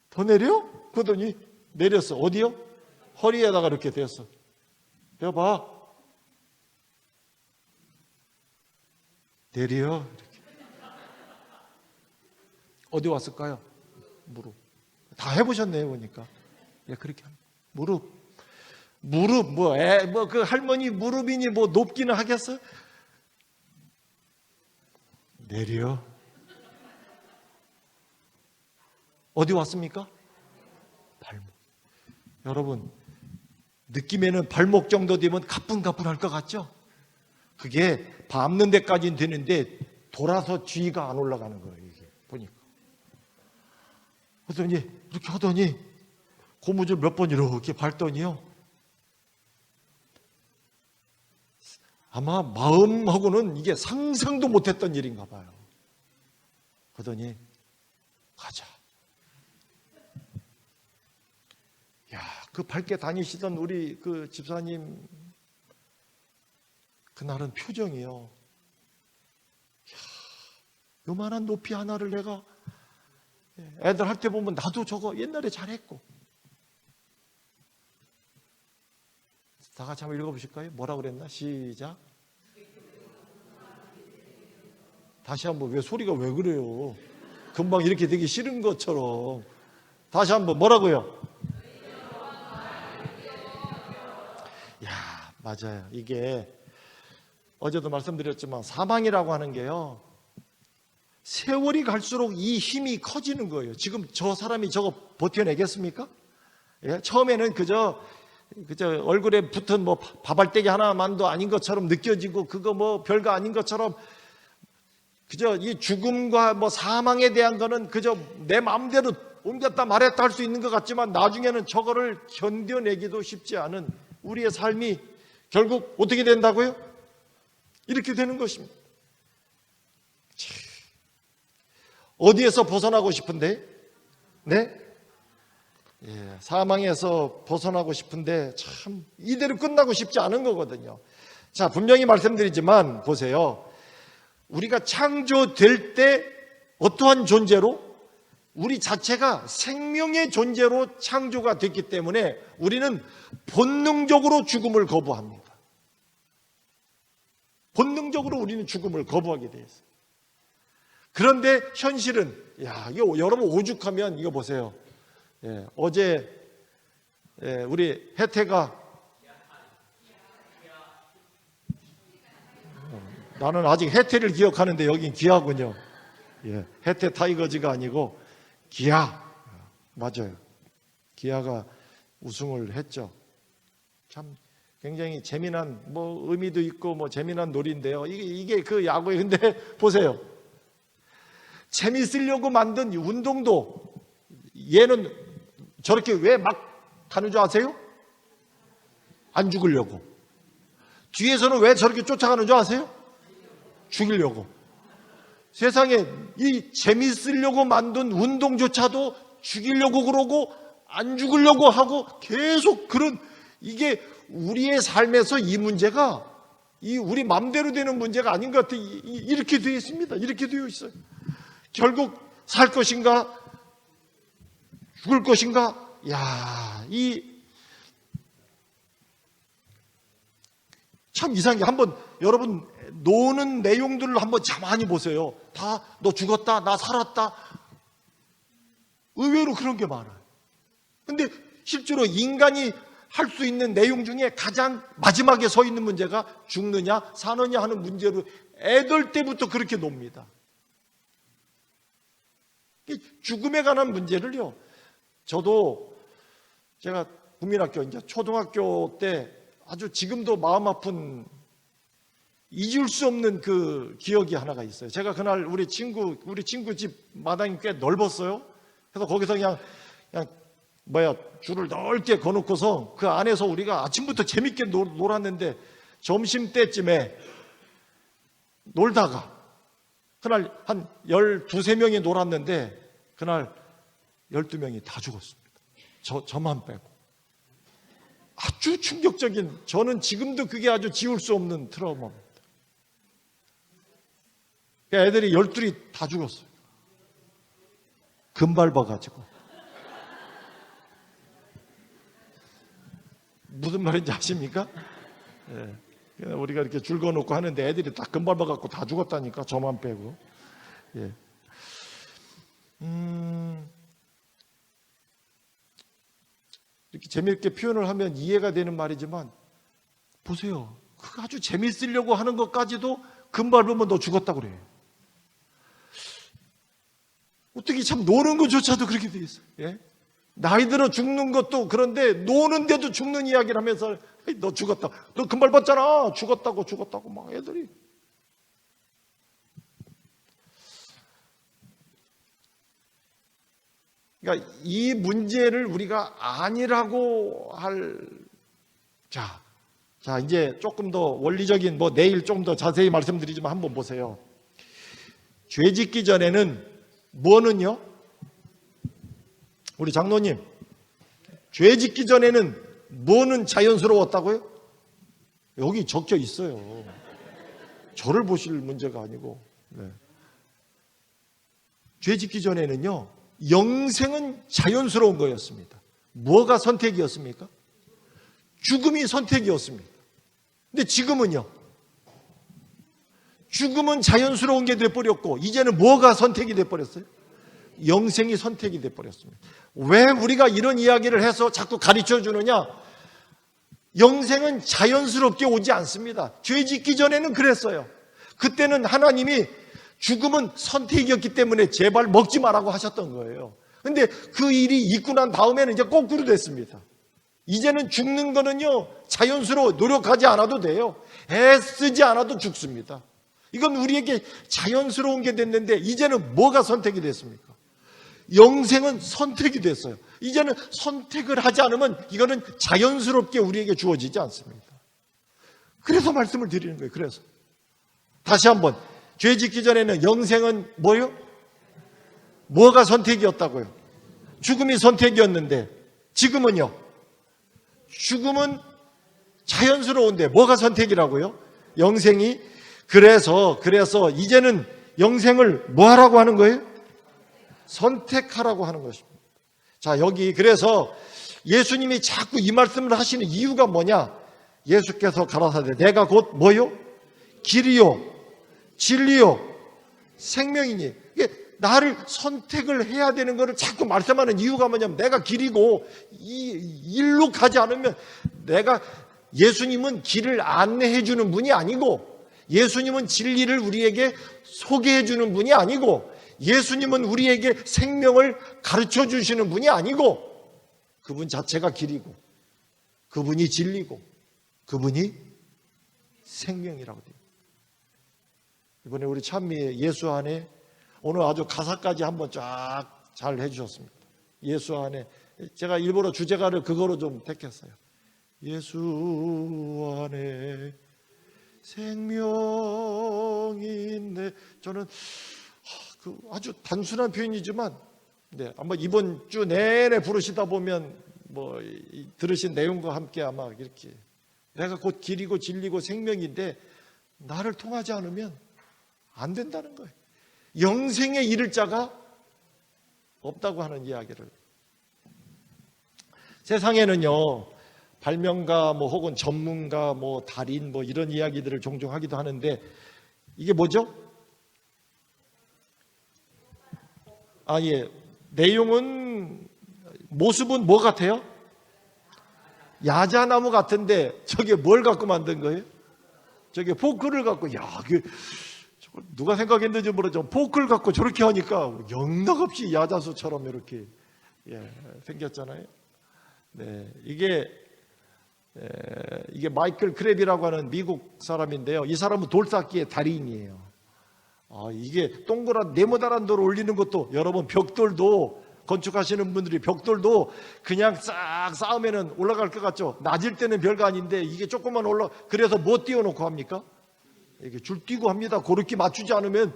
Speaker 1: 더 내려? 그러더니 내렸어. 어디요? 허리에다가 이렇게 대었어. 해봐. 내려. 이렇게. 어디 왔을까요? 무릎. 다 해보셨네요, 보니까. 그렇게 합니다. 무릎, 그 할머니 무릎이니 뭐 높기는 하겠어? 내려. 어디 왔습니까? 발목. 여러분, 느낌에는 발목 정도 되면 가뿐가뿐할 것 같죠? 그게 밟는 데까지는 되는데 돌아서 뒤가 안 올라가는 거예요, 이게. 보니까. 그러더니, 이렇게 하더니 고무줄 몇 번 이렇게 밟더니요. 아마 마음하고는 이게 상상도 못했던 일인가 봐요. 그러더니 가자. 그 밝게 다니시던 우리 그 집사님 그날은 표정이요. 요만한 높이 하나를 내가 애들 할 때 보면 나도 저거 옛날에 잘했고. 다 같이 한번 읽어보실까요? 뭐라고 그랬나? 시작. 다시 한번. 왜 소리가 왜 그래요? 금방 이렇게 되기 싫은 것처럼. 다시 한번 뭐라고요? 맞아요. 이게 어제도 말씀드렸지만 사망이라고 하는 게요. 세월이 갈수록 이 힘이 커지는 거예요. 지금 저 사람이 저거 버텨내겠습니까? 처음에는 그저 얼굴에 붙은 뭐 바발대기 하나만도 아닌 것처럼 느껴지고 그거 뭐 별거 아닌 것처럼 그저 이 죽음과 뭐 사망에 대한 거는 그저 내 마음대로 옮겼다 말했다 할 수 있는 것 같지만 나중에는 저거를 견뎌내기도 쉽지 않은 우리의 삶이 결국 어떻게 된다고요? 이렇게 되는 것입니다. 어디에서 벗어나고 싶은데? 네? 사망에서 벗어나고 싶은데 참 이대로 끝나고 싶지 않은 거거든요. 자, 분명히 말씀드리지만 보세요. 우리가 창조될 때 어떠한 존재로 우리 자체가 생명의 존재로 창조가 됐기 때문에 우리는 본능적으로 죽음을 거부합니다. 본능적으로 우리는 죽음을 거부하게 돼 있어요. 그런데 현실은, 이거 여러분 오죽하면 이거 보세요. 어제 우리 혜태가, 나는 아직 혜태를 기억하는데 여긴 기아군요. 혜태 타이거즈가 아니고 기아. 맞아요. 기아가 우승을 했죠. 참 굉장히 재미난 의미도 있고 재미난 놀이인데요. 이게 그 야구예요. 근데 보세요. 재밌으려고 만든 운동도 얘는 저렇게 왜 막 가는 줄 아세요? 안 죽으려고. 뒤에서는 왜 저렇게 쫓아가는 줄 아세요? 죽이려고. 세상에 이 재밌으려고 만든 운동조차도 죽이려고 그러고 안 죽으려고 하고 계속 그런, 이게 우리의 삶에서 이 문제가 우리 마음대로 되는 문제가 아닌 것 같아요. 이렇게 되어 있습니다. 이렇게 되어 있어요. 결국 살 것인가 죽을 것인가. 참 이상해. 한번 여러분 노는 내용들을 한번 가만히 보세요. 다 너 죽었다, 나 살았다. 의외로 그런 게 많아요. 근데 실제로 인간이 할 수 있는 내용 중에 가장 마지막에 서 있는 문제가 죽느냐 사느냐 하는 문제로 애들 때부터 그렇게 놉니다. 죽음에 관한 문제를요. 저도 제가 국민학교 이제 초등학교 때 아주 지금도 마음 아픈 잊을 수 없는 그 기억이 하나가 있어요. 제가 그날 우리 친구 집 마당이 꽤 넓었어요. 그래서 거기서 그냥 줄을 넓게 거놓고서 그 안에서 우리가 아침부터 재밌게 놀았는데 점심때쯤에 놀다가 그날 한 12~13명이 놀았는데 그날 12명이 다 죽었습니다. 저만 빼고. 아주 충격적인, 저는 지금도 그게 아주 지울 수 없는 트라우마입니다. 애들이 12이 다 죽었어요. 금 밟아가지고. 무슨 말인지 아십니까? 우리가 이렇게 줄 거놓고 하는데 애들이 다 금 밟아갖고 다 죽었다니까, 저만 빼고. 이렇게 재미있게 표현을 하면 이해가 되는 말이지만 보세요. 그 아주 재밌으려고 하는 것까지도 금 밟으면 너 죽었다 그래요. 어떻게 참 노는 것조차도 그렇게 돼 있어요. 나이 들어 죽는 것도 그런데 노는데도 죽는 이야기를 하면서 너 죽었다. 너 금 밟았잖아. 죽었다고 막 애들이. 그러니까 이 문제를 우리가 아니라고 자 이제 조금 더 원리적인 내일 좀 더 자세히 말씀드리지만 한번 보세요. 죄 짓기 전에는 뭐는요? 우리 장로님, 죄 짓기 전에는 뭐는 자연스러웠다고요? 여기 적혀 있어요. 저를 보실 문제가 아니고. 죄 짓기 전에는요, 영생은 자연스러운 거였습니다. 뭐가 선택이었습니까? 죽음이 선택이었습니다. 근데 지금은요, 죽음은 자연스러운 게 돼버렸고 이제는 뭐가 선택이 돼버렸어요? 영생이 선택이 돼버렸습니다. 왜 우리가 이런 이야기를 해서 자꾸 가르쳐 주느냐? 영생은 자연스럽게 오지 않습니다. 죄 짓기 전에는 그랬어요. 그때는 하나님이 죽음은 선택이었기 때문에 제발 먹지 말라고 하셨던 거예요. 근데 그 일이 있고 난 다음에는 이제 거꾸로 됐습니다. 이제는 죽는 거는요, 자연스러워. 노력하지 않아도 돼요. 애쓰지 않아도 죽습니다. 이건 우리에게 자연스러운 게 됐는데 이제는 뭐가 선택이 됐습니까? 영생은 선택이 됐어요. 이제는 선택을 하지 않으면 이거는 자연스럽게 우리에게 주어지지 않습니다. 그래서 말씀을 드리는 거예요. 그래서 다시 한번, 죄 짓기 전에는 영생은 뭐요? 뭐가 선택이었다고요? 죽음이 선택이었는데 지금은요? 죽음은 자연스러운데 뭐가 선택이라고요? 영생이. 그래서 이제는 영생을 뭐 하라고 하는 거예요? 선택하라고 하는 것입니다. 자, 여기 그래서 예수님이 자꾸 이 말씀을 하시는 이유가 뭐냐? 예수께서 가라사대 내가 곧 뭐요? 길이요 진리요 생명이니. 이게 나를 선택을 해야 되는 것을 자꾸 말씀하는 이유가 뭐냐면, 내가 길이고 이 일로 가지 않으면, 내가 예수님은 길을 안내해 주는 분이 아니고, 예수님은 진리를 우리에게 소개해 주는 분이 아니고, 예수님은 우리에게 생명을 가르쳐 주시는 분이 아니고, 그분 자체가 길이고 그분이 진리고 그분이 생명이라고 돼요. 이번에 우리 찬미의 예수 안에, 오늘 아주 가사까지 한번 쫙 잘 해주셨습니다. 예수 안에. 제가 일부러 주제가를 그거로 좀 택했어요. 예수 안에 생명이 있네. 저는 아주 단순한 표현이지만, 네, 한번 이번 주 내내 부르시다 보면 뭐 들으신 내용과 함께 아마 이렇게, 내가 곧 길이고 진리고 생명인데 나를 통하지 않으면 안 된다는 거예요. 영생에 이를 자가 없다고 하는 이야기를. 세상에는요, 발명가 뭐 혹은 전문가 뭐 달인 뭐 이런 이야기들을 종종 하기도 하는데, 이게 뭐죠? 예. 내용은, 모습은 뭐 같아요? 야자나무 같은데 저게 뭘 갖고 만든 거예요? 저게 포크를 갖고, 누가 생각했는지 모르지만 포크를 갖고 저렇게 하니까 영락없이 야자수처럼 이렇게 생겼잖아요. 네, 이게 마이클 크랩이라고 하는 미국 사람인데요. 이 사람은 돌쌓기의 달인이에요. 이게 동그란 네모나란 돌을 올리는 것도, 여러분 벽돌도, 건축하시는 분들이 벽돌도 그냥 싹 쌓으면 올라갈 것 같죠? 낮을 때는 별거 아닌데 이게 조금만 그래서 뭐 띄워놓고 합니까? 이게 줄 띄고 합니다. 그렇게 맞추지 않으면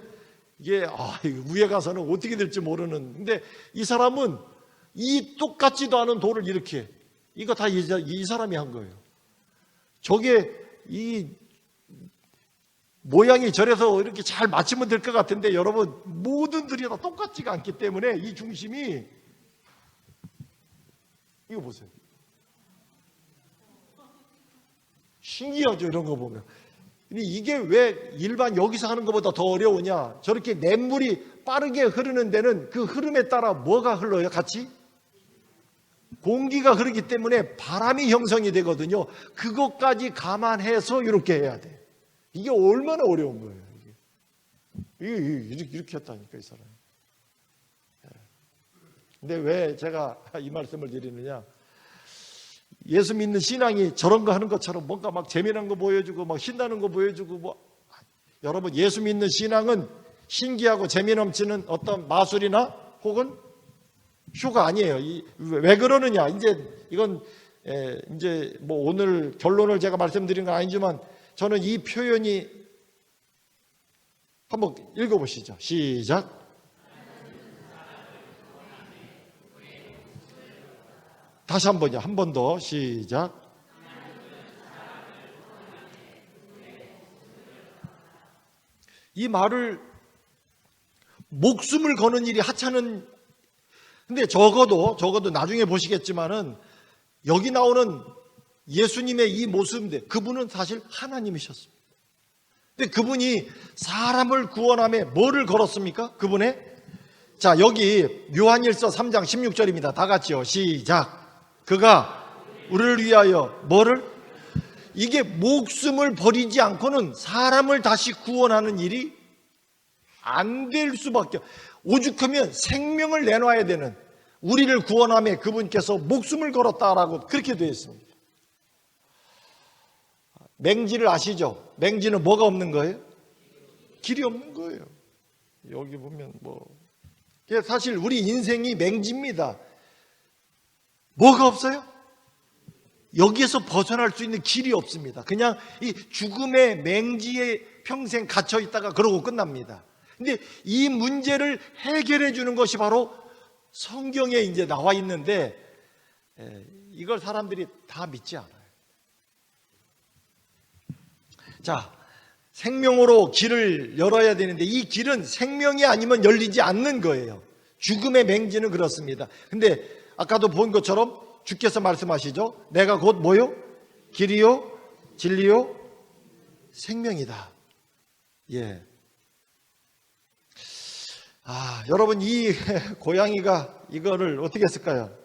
Speaker 1: 이게 위에 가서는 어떻게 될지 모르는. 근데 이 사람은 이 똑같지도 않은 돌을 이렇게, 이거 다 이 사람이 한 거예요. 저게 이 모양이 저래서 이렇게 잘 맞추면 될 것 같은데, 여러분 모든 들이 다 똑같지가 않기 때문에 이 중심이, 이거 보세요. 신기하죠, 이런 거 보면. 이게 왜 일반 여기서 하는 것보다 더 어려우냐? 저렇게 냇물이 빠르게 흐르는 데는 그 흐름에 따라 뭐가 흘러요? 같이? 공기가 흐르기 때문에 바람이 형성이 되거든요. 그것까지 감안해서 이렇게 해야 돼. 이게 얼마나 어려운 거예요. 이렇게 했다니까, 이 사람이. 근데 왜 제가 이 말씀을 드리느냐? 예수 믿는 신앙이 저런 거 하는 것처럼 뭔가 막 재미난 거 보여주고 막 신나는 거 보여주고 여러분, 예수 믿는 신앙은 신기하고 재미 넘치는 어떤 마술이나 혹은 쇼가 아니에요. 왜 그러느냐? 이건 이제 뭐 오늘 결론을 제가 말씀드린 건 아니지만, 저는 이 표현이, 한번 읽어보시죠. 시작. 다시 한 번요. 한 번 더. 시작. 이 말을, 목숨을 거는 일이 하찮은, 근데 적어도 나중에 보시겠지만은 여기 나오는 예수님의 이 모습인데, 그분은 사실 하나님이셨습니다. 근데 그분이 사람을 구원함에 뭐를 걸었습니까? 자, 여기 요한일서 3장 16절입니다. 다 같이요. 시작. 그가 우리를 위하여 뭐를? 이게 목숨을 버리지 않고는 사람을 다시 구원하는 일이 안 될 수밖에. 오죽하면 생명을 내놔야 되는, 우리를 구원함에 그분께서 목숨을 걸었다라고 그렇게 되어 있습니다. 맹지를 아시죠? 맹지는 뭐가 없는 거예요? 길이 없는 거예요. 여기 보면 사실 우리 인생이 맹지입니다. 뭐가 없어요? 여기에서 벗어날 수 있는 길이 없습니다. 그냥 이 죽음의 맹지에 평생 갇혀 있다가 그러고 끝납니다. 근데 이 문제를 해결해 주는 것이 바로 성경에 이제 나와 있는데, 이걸 사람들이 다 믿지 않아요. 자, 생명으로 길을 열어야 되는데 이 길은 생명이 아니면 열리지 않는 거예요. 죽음의 맹지는 그렇습니다. 근데 아까도 본 것처럼 주께서 말씀하시죠. 내가 곧 뭐요? 길이요, 진리요, 생명이다. 예. 여러분 이 고양이가 이거를 어떻게 했을까요?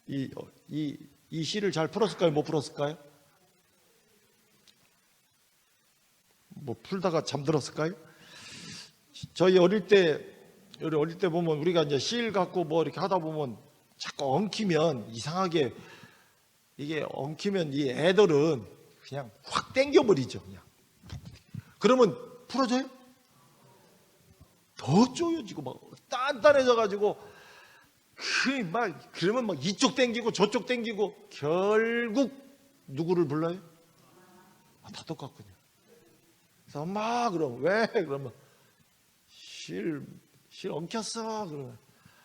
Speaker 1: 이 시를 잘 풀었을까요? 못 풀었을까요? 뭐 풀다가 잠들었을까요? 저희 어릴 때 보면 우리가 이제 실 갖고 뭐 이렇게 하다 보면 자꾸 엉키면 이상하게 이게 엉키면 이 애들은 그냥 확 당겨버리죠. 그냥. 그러면 풀어져요? 더 쪼여지고 막 단단해져가지고 그러면 막 이쪽 당기고 저쪽 당기고 결국 누구를 불러요? 다 똑같군요. 그래서 엄마 그럼 왜? 그러면 실 엉켰어. 그러면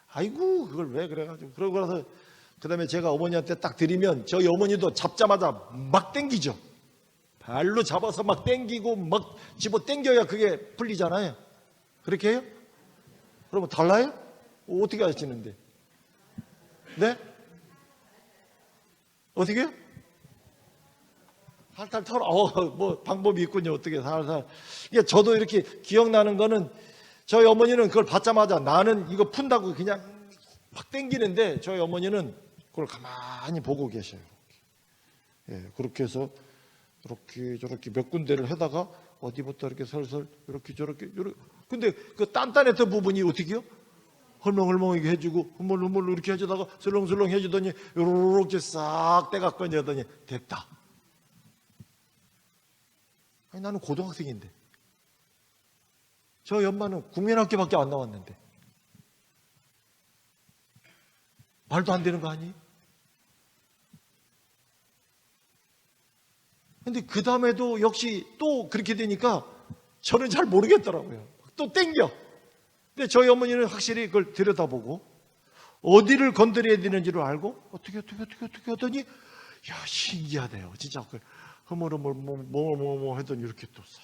Speaker 1: 아이고 그걸 왜 그래가지고 그러고 그다음에 제가 어머니한테 딱 드리면 저희 어머니도 잡자마자 막 당기죠. 발로 잡아서 막 당기고 막 집어 당겨야 그게 풀리잖아요. 그렇게 해요? 그러면 달라요? 어떻게 하시는데? 네? 어떻게 해요? 살살 털어. 뭐 방법이 있군요. 어떻게 살살. 이게 저도 이렇게 기억나는 거는 저희 어머니는 그걸 받자마자 나는 이거 푼다고 그냥 확 당기는데 저희 어머니는 그걸 가만히 보고 계셔요. 예, 그렇게 해서 이렇게 저렇게 몇 군데를 하다가 어디부터 이렇게 설설 이렇게 저렇게 근데 그 단단했던 부분이 어떻게요? 헐렁헐렁하게 해주고 흐물흐물 이렇게 해주다가 슬렁슬렁 해주더니 이렇게 싹 떼갖고 하더니 됐다. 아니 나는 고등학생인데 저희 엄마는 국민학교밖에 안 나왔는데 말도 안 되는 거 아니에요? 근데 그 다음에도 역시 또 그렇게 되니까 저는 잘 모르겠더라고요. 또 땡겨. 근데 저희 어머니는 확실히 그걸 들여다보고 어디를 건드려야 되는지를 알고 어떻게 하더니 야 신기하대요. 진짜 그 흐물흐물 뭐 하더니 이렇게 또 싹.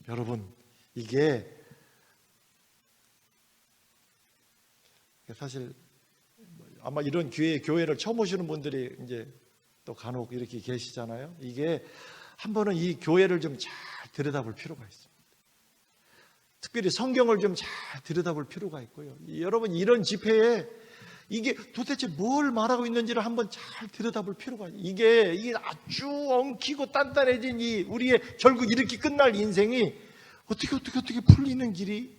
Speaker 1: 여러분 이게 사실 아마 이런 교회를 처음 오시는 분들이 이제 또 간혹 이렇게 계시잖아요. 이게 한 번은 이 교회를 좀 잘 들여다볼 필요가 있습니다. 특별히 성경을 좀 잘 들여다볼 필요가 있고요. 여러분 이런 집회에 이게 도대체 뭘 말하고 있는지를 한번 잘 들여다볼 필요가 있어요. 이게 아주 엉키고 단단해진 이 우리의 결국 이렇게 끝날 인생이 어떻게 풀리는 길이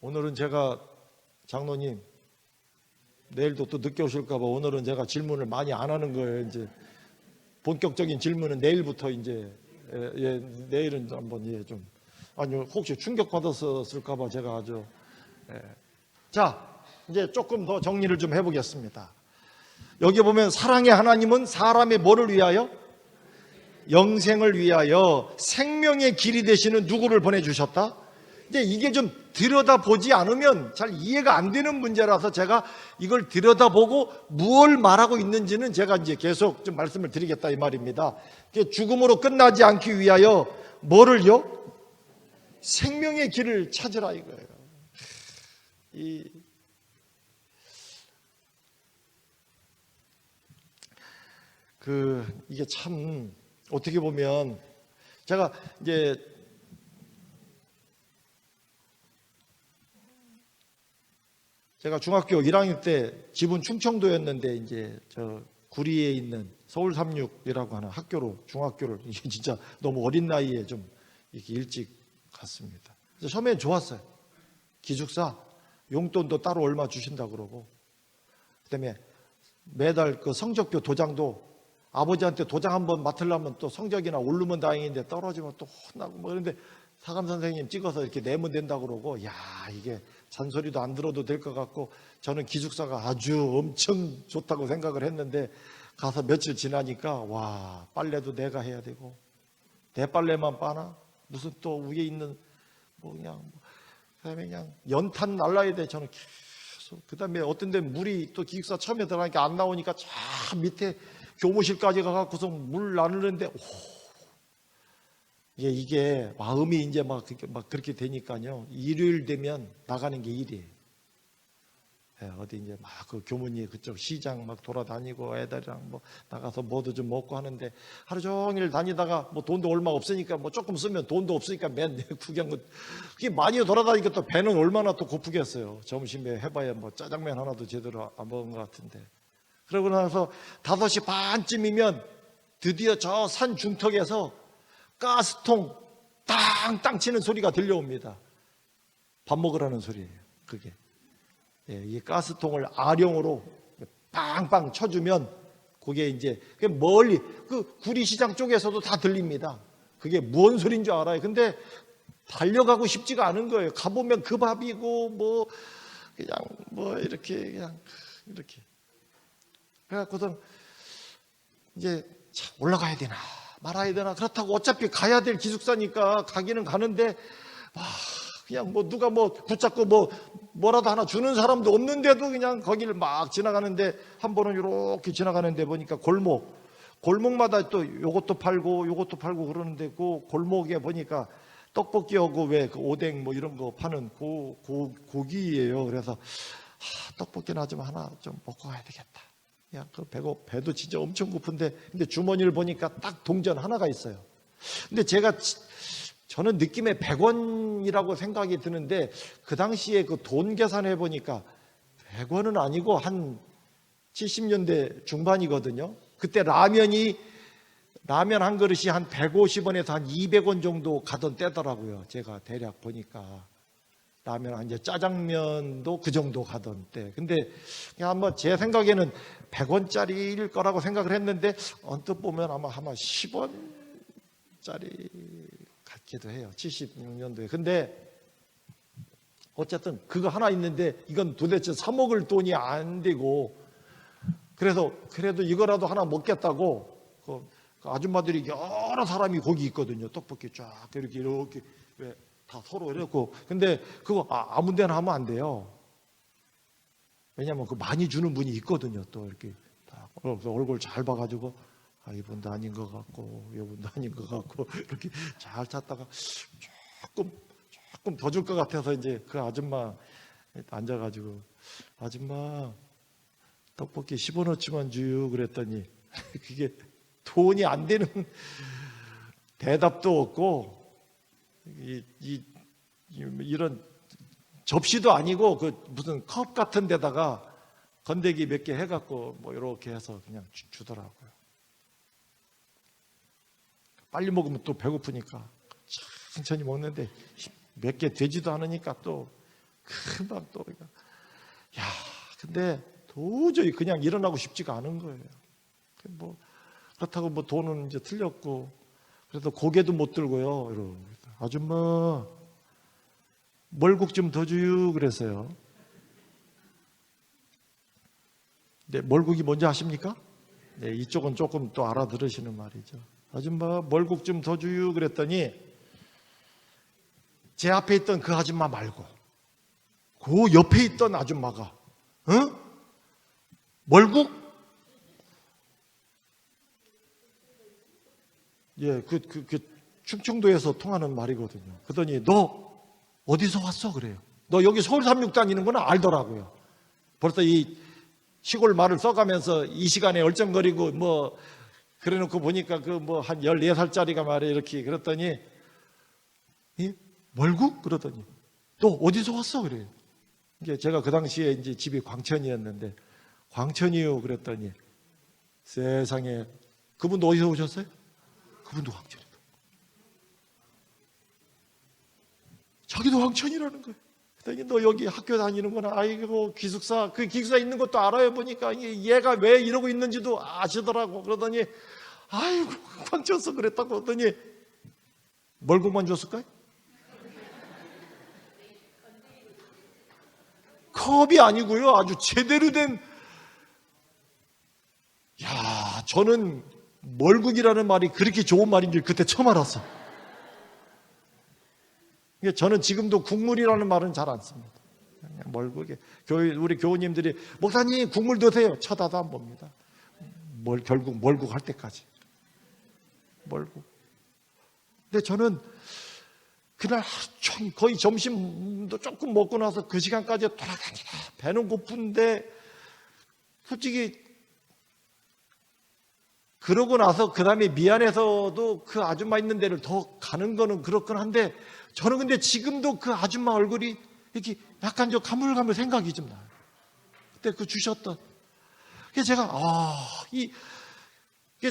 Speaker 1: 오늘은 제가 장로님 내일도 또 늦게 오실까 봐 오늘은 제가 질문을 많이 안 하는 거예요. 이제 본격적인 질문은 내일부터 이제 내일은 한번 좀 아니요 혹시 충격 받았을까 봐 제가 아주 자 이제 조금 더 정리를 좀 해보겠습니다. 여기 보면 사랑의 하나님은 사람의 뭐를 위하여? 영생을 위하여 생명의 길이 되시는 누구를 보내주셨다? 근데 이게 좀 들여다보지 않으면 잘 이해가 안 되는 문제라서 제가 이걸 들여다보고 무엇을 말하고 있는지는 제가 이제 계속 좀 말씀을 드리겠다 이 말입니다. 죽음으로 끝나지 않기 위하여 뭐를요? 생명의 길을 찾으라 이거예요. 이게 참 어떻게 보면 제가 이제 제가 중학교 1학년 때 집은 충청도였는데 이제 저 구리에 있는 서울36이라고 하는 학교로 중학교를 이게 진짜 너무 어린 나이에 좀 이렇게 일찍 갔습니다. 그래서 처음엔 좋았어요. 기숙사 용돈도 따로 얼마 주신다 그러고 그다음에 매달 그 성적표 도장도 아버지한테 도장 한번 맡으려면 또 성적이나 오르면 다행인데 떨어지면 또 혼나고 뭐 그런데 사감 선생님 찍어서 이렇게 내면 된다 그러고 야 이게 잔소리도 안 들어도 될 것 같고 저는 기숙사가 아주 엄청 좋다고 생각을 했는데 가서 며칠 지나니까 와 빨래도 내가 해야 되고 내 빨래만 빠나 무슨 또 위에 있는 뭐 그냥 그다음에 그냥 연탄 날라야 돼 저는 계속 그다음에 어떤 데 물이 또 기숙사 처음에 들어가니까 안 나오니까 저 밑에 교무실까지 가갖고서 물 나누는데, 이게 마음이 이제 막 그렇게 되니까요. 일요일 되면 나가는 게 일이에요. 어디 이제 막 그 교문이 그쪽 시장 막 돌아다니고 애들이랑 뭐 나가서 뭐도 좀 먹고 하는데, 하루 종일 다니다가 뭐 돈도 얼마 없으니까 뭐 조금 쓰면 돈도 없으니까 맨 구경, 그게 많이 돌아다니니까 또 배는 얼마나 또 고프겠어요. 점심에 해봐야 뭐 짜장면 하나도 제대로 안 먹은 것 같은데. 그러고 나서 5시 반쯤이면 드디어 저 산 중턱에서 가스통 땅땅 치는 소리가 들려옵니다. 밥 먹으라는 소리예요, 그게. 이 가스통을 아령으로 빵빵 쳐주면 그게 이제 멀리 그 구리시장 쪽에서도 다 들립니다. 그게 무슨 소리인 줄 알아요. 근데 달려가고 싶지가 않은 거예요. 가보면 그 밥이고 뭐 그냥 뭐 이렇게 그냥 이렇게. 그래갖고선 이제 올라가야 되나 말아야 되나, 그렇다고 어차피 가야 될 기숙사니까 가기는 가는데, 그냥 뭐 누가 뭐 붙잡고 뭐라도 하나 주는 사람도 없는데도 그냥 거기를 막 지나가는데, 한 번은 이렇게 지나가는데 보니까 골목마다 또 요것도 팔고 요것도 팔고 그러는데, 그 골목에 보니까 떡볶이하고 왜 그 오뎅 뭐 이런 거 파는 고기예요. 그래서 떡볶이나 좀 하나 좀 먹고 가야 되겠다. 야, 그 배도 진짜 엄청 고픈데, 근데 주머니를 보니까 딱 동전 하나가 있어요. 근데 저는 느낌에 100원이라고 생각이 드는데, 그 당시에 그 돈 계산해 보니까 100원은 아니고 한 70년대 중반이거든요. 그때 라면 한 그릇이 한 150원에서 한 200원 정도 가던 때더라고요. 제가 대략 보니까. 라면, 이제 짜장면도 그 정도 가던 때. 근데 아마 제 생각에는 100원짜리일 거라고 생각을 했는데, 언뜻 보면 아마 10원짜리 같기도 해요. 76년도에. 근데 어쨌든 그거 하나 있는데, 이건 도대체 사 먹을 돈이 안 되고, 그래서 그래도 이거라도 하나 먹겠다고 그 아줌마들이 여러 사람이 거기 있거든요. 떡볶이 쫙 이렇게 왜 다 서로 이렇고. 근데 그거 아무 데나 하면 안 돼요. 왜냐하면 그 많이 주는 분이 있거든요. 또 이렇게 딱 얼굴 잘 봐가지고, 이분도 아닌 것 같고 이분도 아닌 것 같고 이렇게 잘 찾다가 조금 더 줄 것 같아서 이제 그 아줌마 앉아가지고, 아줌마 떡볶이 10원어치만 주요 그랬더니 그게 돈이 안 되는 대답도 없고, 이런 접시도 아니고 그 무슨 컵 같은 데다가 건더기 몇 개 해갖고 뭐 이렇게 해서 그냥 주더라고요. 빨리 먹으면 또 배고프니까 천천히 먹는데 몇 개 되지도 않으니까 또 금방 또, 근데 도저히 그냥 일어나고 싶지가 않은 거예요. 뭐 그렇다고 뭐 돈은 이제 틀렸고, 그래서 고개도 못 들고요. 이러고, 아줌마 멀국 좀 더 주유 그랬어요. 네, 멀국이 뭔지 아십니까? 네, 이쪽은 조금 또 알아들으시는 말이죠. 아줌마 멀국 좀 더 주유 그랬더니, 제 앞에 있던 그 아줌마 말고 그 옆에 있던 아줌마가 멀국? 예, 그 충청도에서 통하는 말이거든요. 그러더니 너 어디서 왔어? 그래요. 너 여기 서울 36 다니는구나. 알더라고요. 벌써 이 시골 말을 써가면서 이 시간에 얼쩡거리고 뭐 그래놓고 보니까 그 뭐 한 14살짜리가 말이에요. 이렇게 그랬더니, 멀국? 그러더니 너 어디서 왔어? 그래요. 이게 제가 그 당시에 이제 집이 광천이었는데, 광천이요 그랬더니, 세상에, 그분도 어디서 오셨어요? 그분도 광천이다. 자기도 광천이라는 거예요. 그랬더니 너 여기 학교 다니는구나. 아이고, 기숙사, 그 기숙사 있는 것도 알아요. 보니까 얘가 왜 이러고 있는지도 아시더라고. 그러더니, 아이고, 광천서 그랬다고 하더니, 멀국만 줬을까요? 컵이 아니고요. 아주 제대로 된, 저는 멀국이라는 말이 그렇게 좋은 말인 줄 그때 처음 알았어. 저는 지금도 국물이라는 말은 잘 안 씁니다. 멀국에 우리 교우님들이 목사님 국물 드세요. 쳐다도 안 봅니다. 결국 몰국 할 때까지. 몰국. 근데 저는 그날 하루 종일 거의 점심도 조금 먹고 나서 그 시간까지 돌아다니다 배는 고픈데 솔직히 그러고 나서 그 다음에 미안해서도 그 아줌마 있는 데를 더 가는 거는 그렇긴 한데 저는 근데 지금도 그 아줌마 얼굴이 이렇게 약간 저 가물가물 생각이 좀 나요. 그때 그 주셨던. 그래서 제가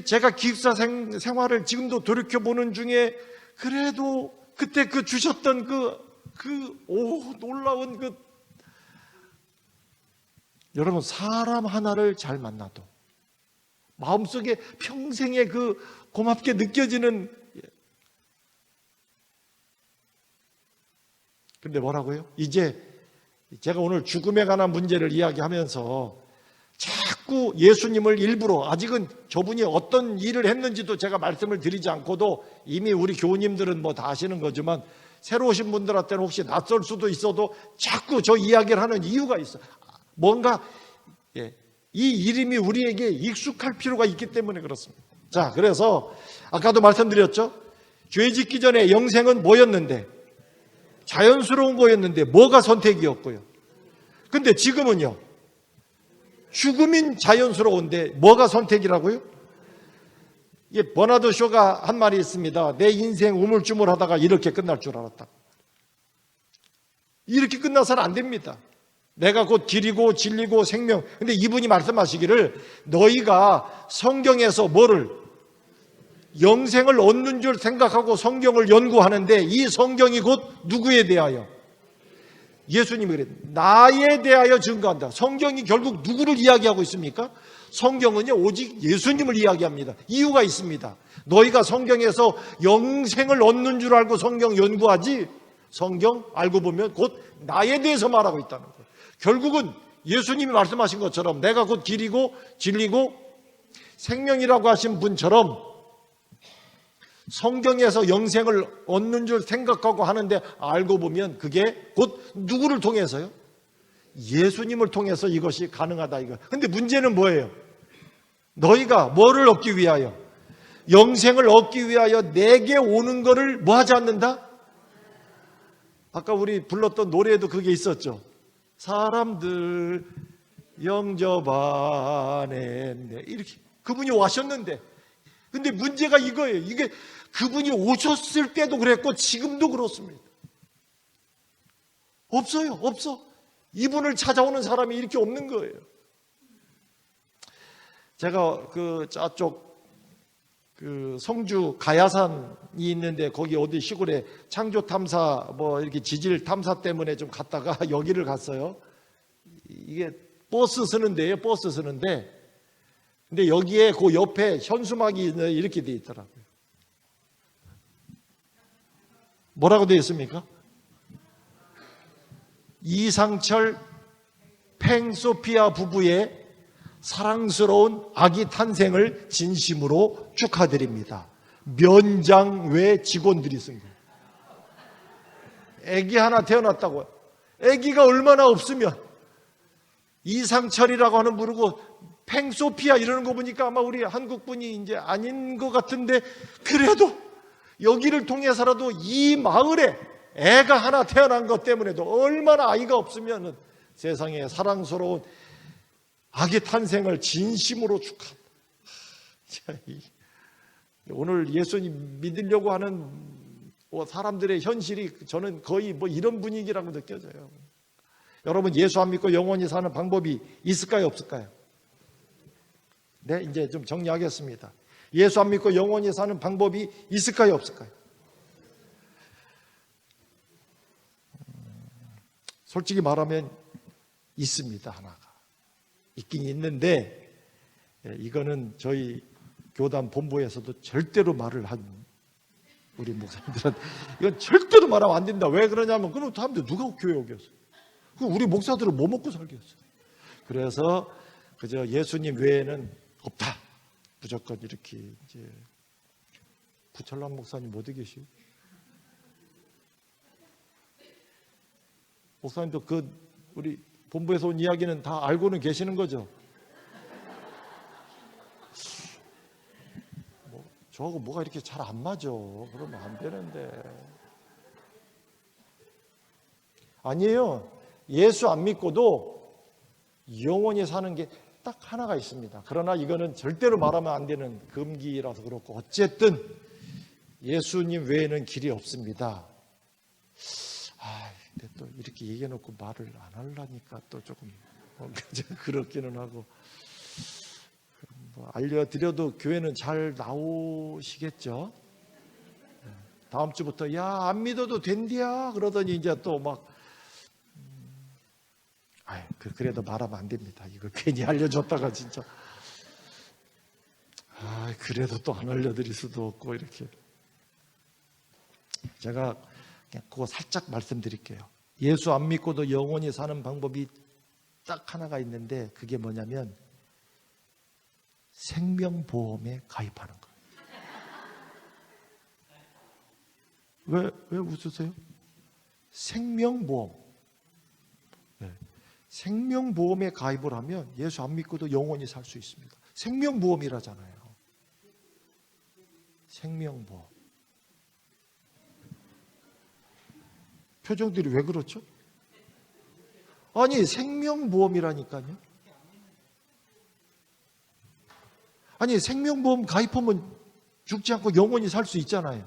Speaker 1: 제가 기숙사 생활을 지금도 돌이켜보는 중에 그래도 그때 그 주셨던 놀라운 여러분, 사람 하나를 잘 만나도 마음속에 평생에 고맙게 느껴지는. 근데 뭐라고요? 이제 제가 오늘 죽음에 관한 문제를 이야기하면서 자꾸 예수님을 일부러, 아직은 저분이 어떤 일을 했는지도 제가 말씀을 드리지 않고도 이미 우리 교우님들은 뭐 다 아시는 거지만 새로 오신 분들한테는 혹시 낯설 수도 있어도 자꾸 저 이야기를 하는 이유가 있어요. 뭔가 이 이름이 우리에게 익숙할 필요가 있기 때문에 그렇습니다. 자, 그래서 아까도 말씀드렸죠. 죄 짓기 전에 영생은 뭐였는데? 자연스러운 거였는데 뭐가 선택이었고요. 근데 지금은요, 죽음인 자연스러운데 뭐가 선택이라고요? 버나드 쇼가 한 말이 있습니다. 내 인생 우물쭈물하다가 이렇게 끝날 줄 알았다. 이렇게 끝나서는 안 됩니다. 내가 곧 길이고 진리고 생명. 근데 이분이 말씀하시기를 너희가 성경에서 영생을 얻는 줄 생각하고 성경을 연구하는데 이 성경이 곧 누구에 대하여? 예수님이 그래요. 나에 대하여 증거한다. 성경이 결국 누구를 이야기하고 있습니까? 성경은요, 오직 예수님을 이야기합니다. 이유가 있습니다. 너희가 성경에서 영생을 얻는 줄 알고 성경 연구하지, 성경 알고 보면 곧 나에 대해서 말하고 있다는 거예요. 결국은 예수님이 말씀하신 것처럼 내가 곧 길이고 진리고 생명이라고 하신 분처럼 성경에서 영생을 얻는 줄 생각하고 하는데 알고 보면 그게 곧 누구를 통해서요? 예수님을 통해서 이것이 가능하다 이거. 근데 문제는 뭐예요? 너희가 뭐를 얻기 위하여? 영생을 얻기 위하여 내게 오는 거를 뭐 하지 않는다? 아까 우리 불렀던 노래에도 그게 있었죠. 사람들 영접하네. 이렇게 그분이 와셨는데, 근데 문제가 이거예요. 이게 그분이 오셨을 때도 그랬고 지금도 그렇습니다. 없어요. 없어. 이분을 찾아오는 사람이 이렇게 없는 거예요. 제가 저쪽 성주 가야산이 있는데 거기 어디 시골에 창조 탐사 이렇게 지질 탐사 때문에 좀 갔다가 여기를 갔어요. 이게 버스 쓰는데요. 버스 쓰는데 근데 여기에 그 옆에 현수막이 이렇게 돼 있더라고요. 뭐라고 되어 있습니까? 이상철 팽소피아 부부의 사랑스러운 아기 탄생을 진심으로 축하드립니다. 면장외 직원들이 쓴 거예요. 아기 하나 태어났다고요. 아기가 얼마나 없으면 이상철이라고 하는 부르고 팽소피아 이러는 거 보니까 아마 우리 한국 분이 이제 아닌 것 같은데 그래도 여기를 통해서라도 이 마을에 애가 하나 태어난 것 때문에도 얼마나 아이가 없으면 세상에 사랑스러운 아기 탄생을 진심으로 축하합니다. 오늘 예수님 믿으려고 하는 사람들의 현실이 저는 거의 이런 분위기라고 느껴져요. 여러분, 예수 안 믿고 영원히 사는 방법이 있을까요, 없을까요? 네, 이제 좀 정리하겠습니다. 예수 안 믿고 영원히 사는 방법이 있을까요, 없을까요? 솔직히 말하면 있습니다. 하나가 있긴 있는데 이거는 저희 교단 본부에서도 절대로 말을 한 우리 목사님들은 이건 절대로 말하면 안 된다. 왜 그러냐면 그럼 사람들 누가 교회 오겠어? 우리 목사들은 뭐 먹고 살겠어? 그래서 그저 예수님 외에는 없다. 무조건 이렇게 이제 부철남 목사님 어디 계시오? 목사님도 우리 본부에서 온 이야기는 다 알고는 계시는 거죠? 저거 뭐가 이렇게 잘 안 맞아. 그러면 안 되는데. 아니에요. 예수 안 믿고도 영원히 사는 게 딱 하나가 있습니다. 그러나 이거는 절대로 말하면 안 되는 금기라서 그렇고, 어쨌든 예수님 외에는 길이 없습니다. 근데 또 이렇게 얘기해놓고 말을 안 하려니까 또 조금 그렇기는 하고, 뭐 알려드려도 교회는 잘 나오시겠죠? 다음 주부터 야, 안 믿어도 된디야 그러더니 이제 또 막 그래도 말하면 안 됩니다. 이거 괜히 알려줬다가 진짜 그래도 또 안 알려드릴 수도 없고, 이렇게 제가 그냥 그거 살짝 말씀드릴게요. 예수 안 믿고도 영원히 사는 방법이 딱 하나가 있는데, 그게 뭐냐면 생명보험에 가입하는 거예요. 왜 웃으세요? 생명보험. 생명보험에 가입을 하면 예수 안 믿고도 영원히 살 수 있습니다. 생명보험이라잖아요. 생명보험. 표정들이 왜 그렇죠? 아니, 생명보험이라니까요. 아니, 생명보험 가입하면 죽지 않고 영원히 살 수 있잖아요.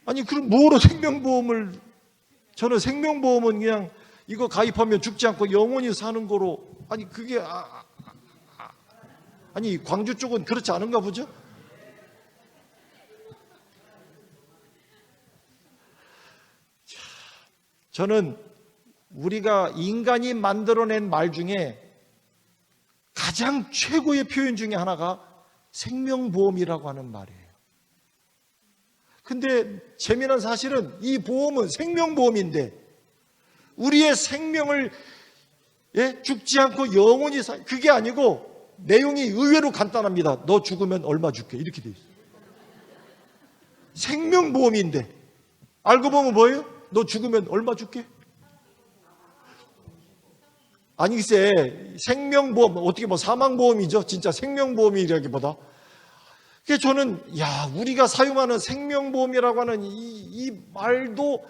Speaker 1: 아니, 그럼 뭐로 생명보험을, 저는 생명보험은 그냥 이거 가입하면 죽지 않고 영원히 사는 거로, 아니, 그게, 아니, 광주 쪽은 그렇지 않은가 보죠? 저는 우리가 인간이 만들어낸 말 중에 가장 최고의 표현 중에 하나가 생명보험이라고 하는 말이에요. 근데 재미난 사실은 이 보험은 생명보험인데, 우리의 생명을 죽지 않고 영원히 그게 아니고 내용이 의외로 간단합니다. 너 죽으면 얼마 줄게, 이렇게 돼 있어요. 생명보험인데 알고 보면 뭐예요? 너 죽으면 얼마 줄게? 아니, 글쎄, 생명보험, 어떻게 뭐 사망보험이죠? 진짜 생명보험이라기보다. 그래서 저는, 우리가 사용하는 생명보험이라고 하는 이 말도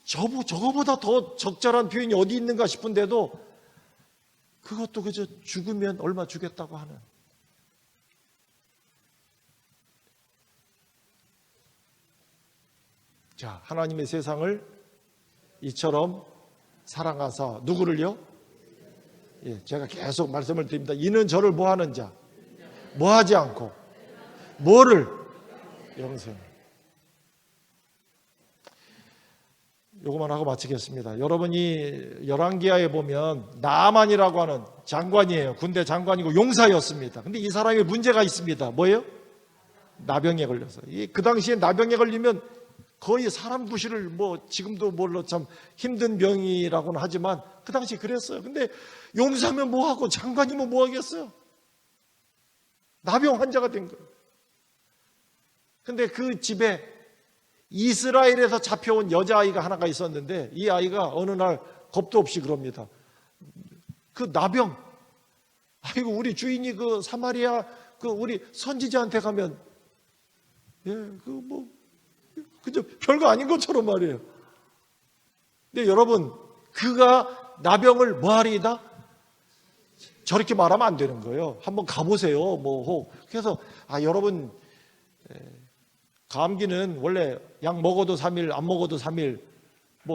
Speaker 1: 저거보다 더 적절한 표현이 어디 있는가 싶은데도, 그것도 그저 죽으면 얼마 주겠다고 하는. 자, 하나님의 세상을 이처럼 사랑하사 누구를요? 제가 계속 말씀을 드립니다. 이는 저를 뭐 하는 자? 뭐 하지 않고 뭐를? 영생을. 요거만 하고 마치겠습니다. 여러분이 열왕기하에 보면 나아만이라고 하는 장관이에요. 군대 장관이고 용사였습니다. 근데 이 사람이 문제가 있습니다. 뭐예요? 나병에 걸려서. 그 당시에 나병에 걸리면 거의 사람 구실을, 지금도 뭘로 참 힘든 병이라고는 하지만 그 당시 그랬어요. 근데 용사면 뭐하고 장관이면 뭐 하겠어요? 나병 환자가 된 거예요. 근데 그 집에 이스라엘에서 잡혀온 여자아이가 하나가 있었는데, 이 아이가 어느 날 겁도 없이 그럽니다. 그 나병, 아이고, 우리 주인이 그 사마리아 우리 선지자한테 가면 그저 별거 아닌 것처럼 말이에요. 근데 여러분, 그가 나병을 뭐하리이다? 저렇게 말하면 안 되는 거예요. 한번 가보세요. 그래서 여러분, 감기는 원래 약 먹어도 3일, 안 먹어도 3일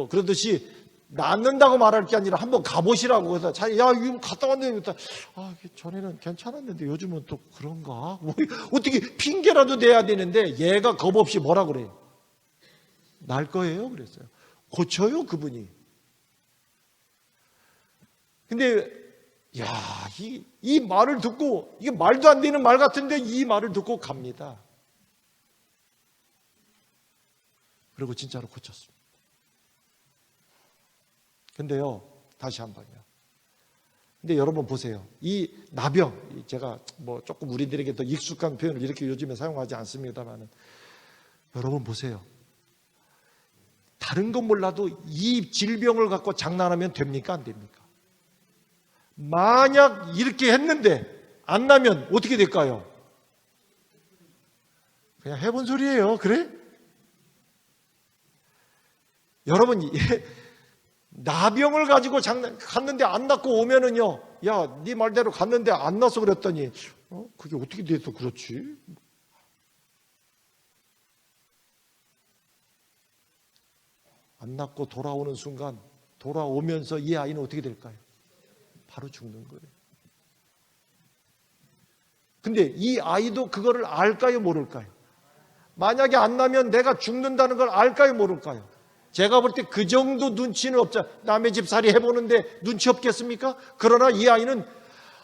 Speaker 1: 그러듯이 낫는다고 말할 게 아니라 한번 가보시라고. 그래서 이거 갔다 왔는데, 전에는 괜찮았는데 요즘은 또 그런가? 어떻게 핑계라도 대야 되는데, 얘가 겁 없이 뭐라 그래요? 날 거예요? 그랬어요. 고쳐요, 그분이. 근데, 이 말을 듣고, 이게 말도 안 되는 말 같은데 이 말을 듣고 갑니다. 그리고 진짜로 고쳤습니다. 근데요, 다시 한번요. 근데 여러분 보세요. 이 나병, 제가 조금 우리들에게 더 익숙한 표현을 이렇게 요즘에 사용하지 않습니다만, 여러분 보세요. 다른 건 몰라도 이 질병을 갖고 장난하면 됩니까? 안 됩니까? 만약 이렇게 했는데 안 나면 어떻게 될까요? 그냥 해본 소리예요. 그래? 여러분, 나병을 가지고 갔는데 안 낫고 오면은요, 야, 네 말대로 갔는데 안 나서 그랬더니, 그게 어떻게 돼서 그렇지? 안 낫고 돌아오는 순간, 돌아오면서 이 아이는 어떻게 될까요? 바로 죽는 거예요. 근데 이 아이도 그거를 알까요, 모를까요? 만약에 안 나면 내가 죽는다는 걸 알까요, 모를까요? 제가 볼 때 그 정도 눈치는 없죠. 남의 집살이 해보는데 눈치 없겠습니까? 그러나 이 아이는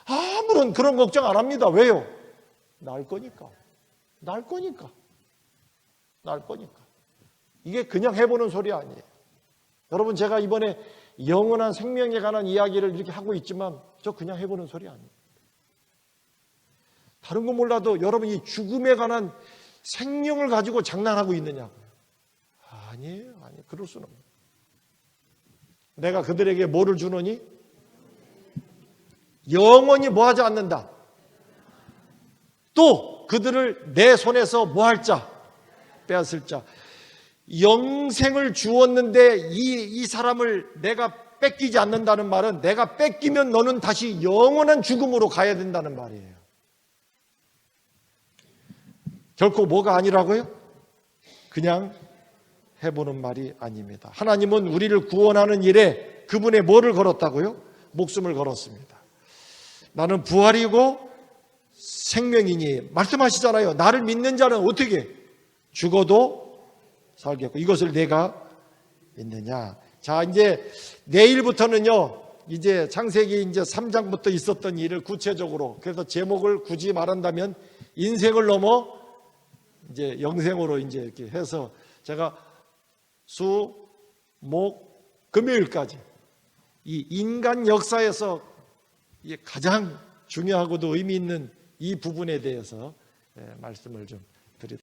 Speaker 1: 아무런 그런 걱정 안 합니다. 왜요? 날 거니까. 날 거니까. 날 거니까. 이게 그냥 해보는 소리 아니에요. 여러분, 제가 이번에 영원한 생명에 관한 이야기를 이렇게 하고 있지만 저 그냥 해보는 소리 아니에요. 다른 건 몰라도 여러분이 죽음에 관한 생명을 가지고 장난하고 있느냐고요. 아니에요. 그럴 수는 없어요. 내가 그들에게 뭐를 주노니? 영원히 뭐하지 않는다. 또 그들을 내 손에서 뭐할 자? 빼앗을 자. 영생을 주었는데 이 사람을 내가 뺏기지 않는다는 말은 내가 뺏기면 너는 다시 영원한 죽음으로 가야 된다는 말이에요. 결코 뭐가 아니라고요? 그냥 해보는 말이 아닙니다. 하나님은 우리를 구원하는 일에 그분의 뭐를 걸었다고요? 목숨을 걸었습니다. 나는 부활이고 생명이니 말씀하시잖아요. 나를 믿는 자는 어떻게? 죽어도 살겠고 이것을 내가 믿느냐. 자, 이제 내일부터는요. 이제 창세기 이제 3장부터 있었던 일을 구체적으로, 그래서 제목을 굳이 말한다면 인생을 넘어 이제 영생으로 이제 이렇게 해서 제가 수, 목, 금요일까지 이 인간 역사에서 가장 중요하고도 의미 있는 이 부분에 대해서 말씀을 좀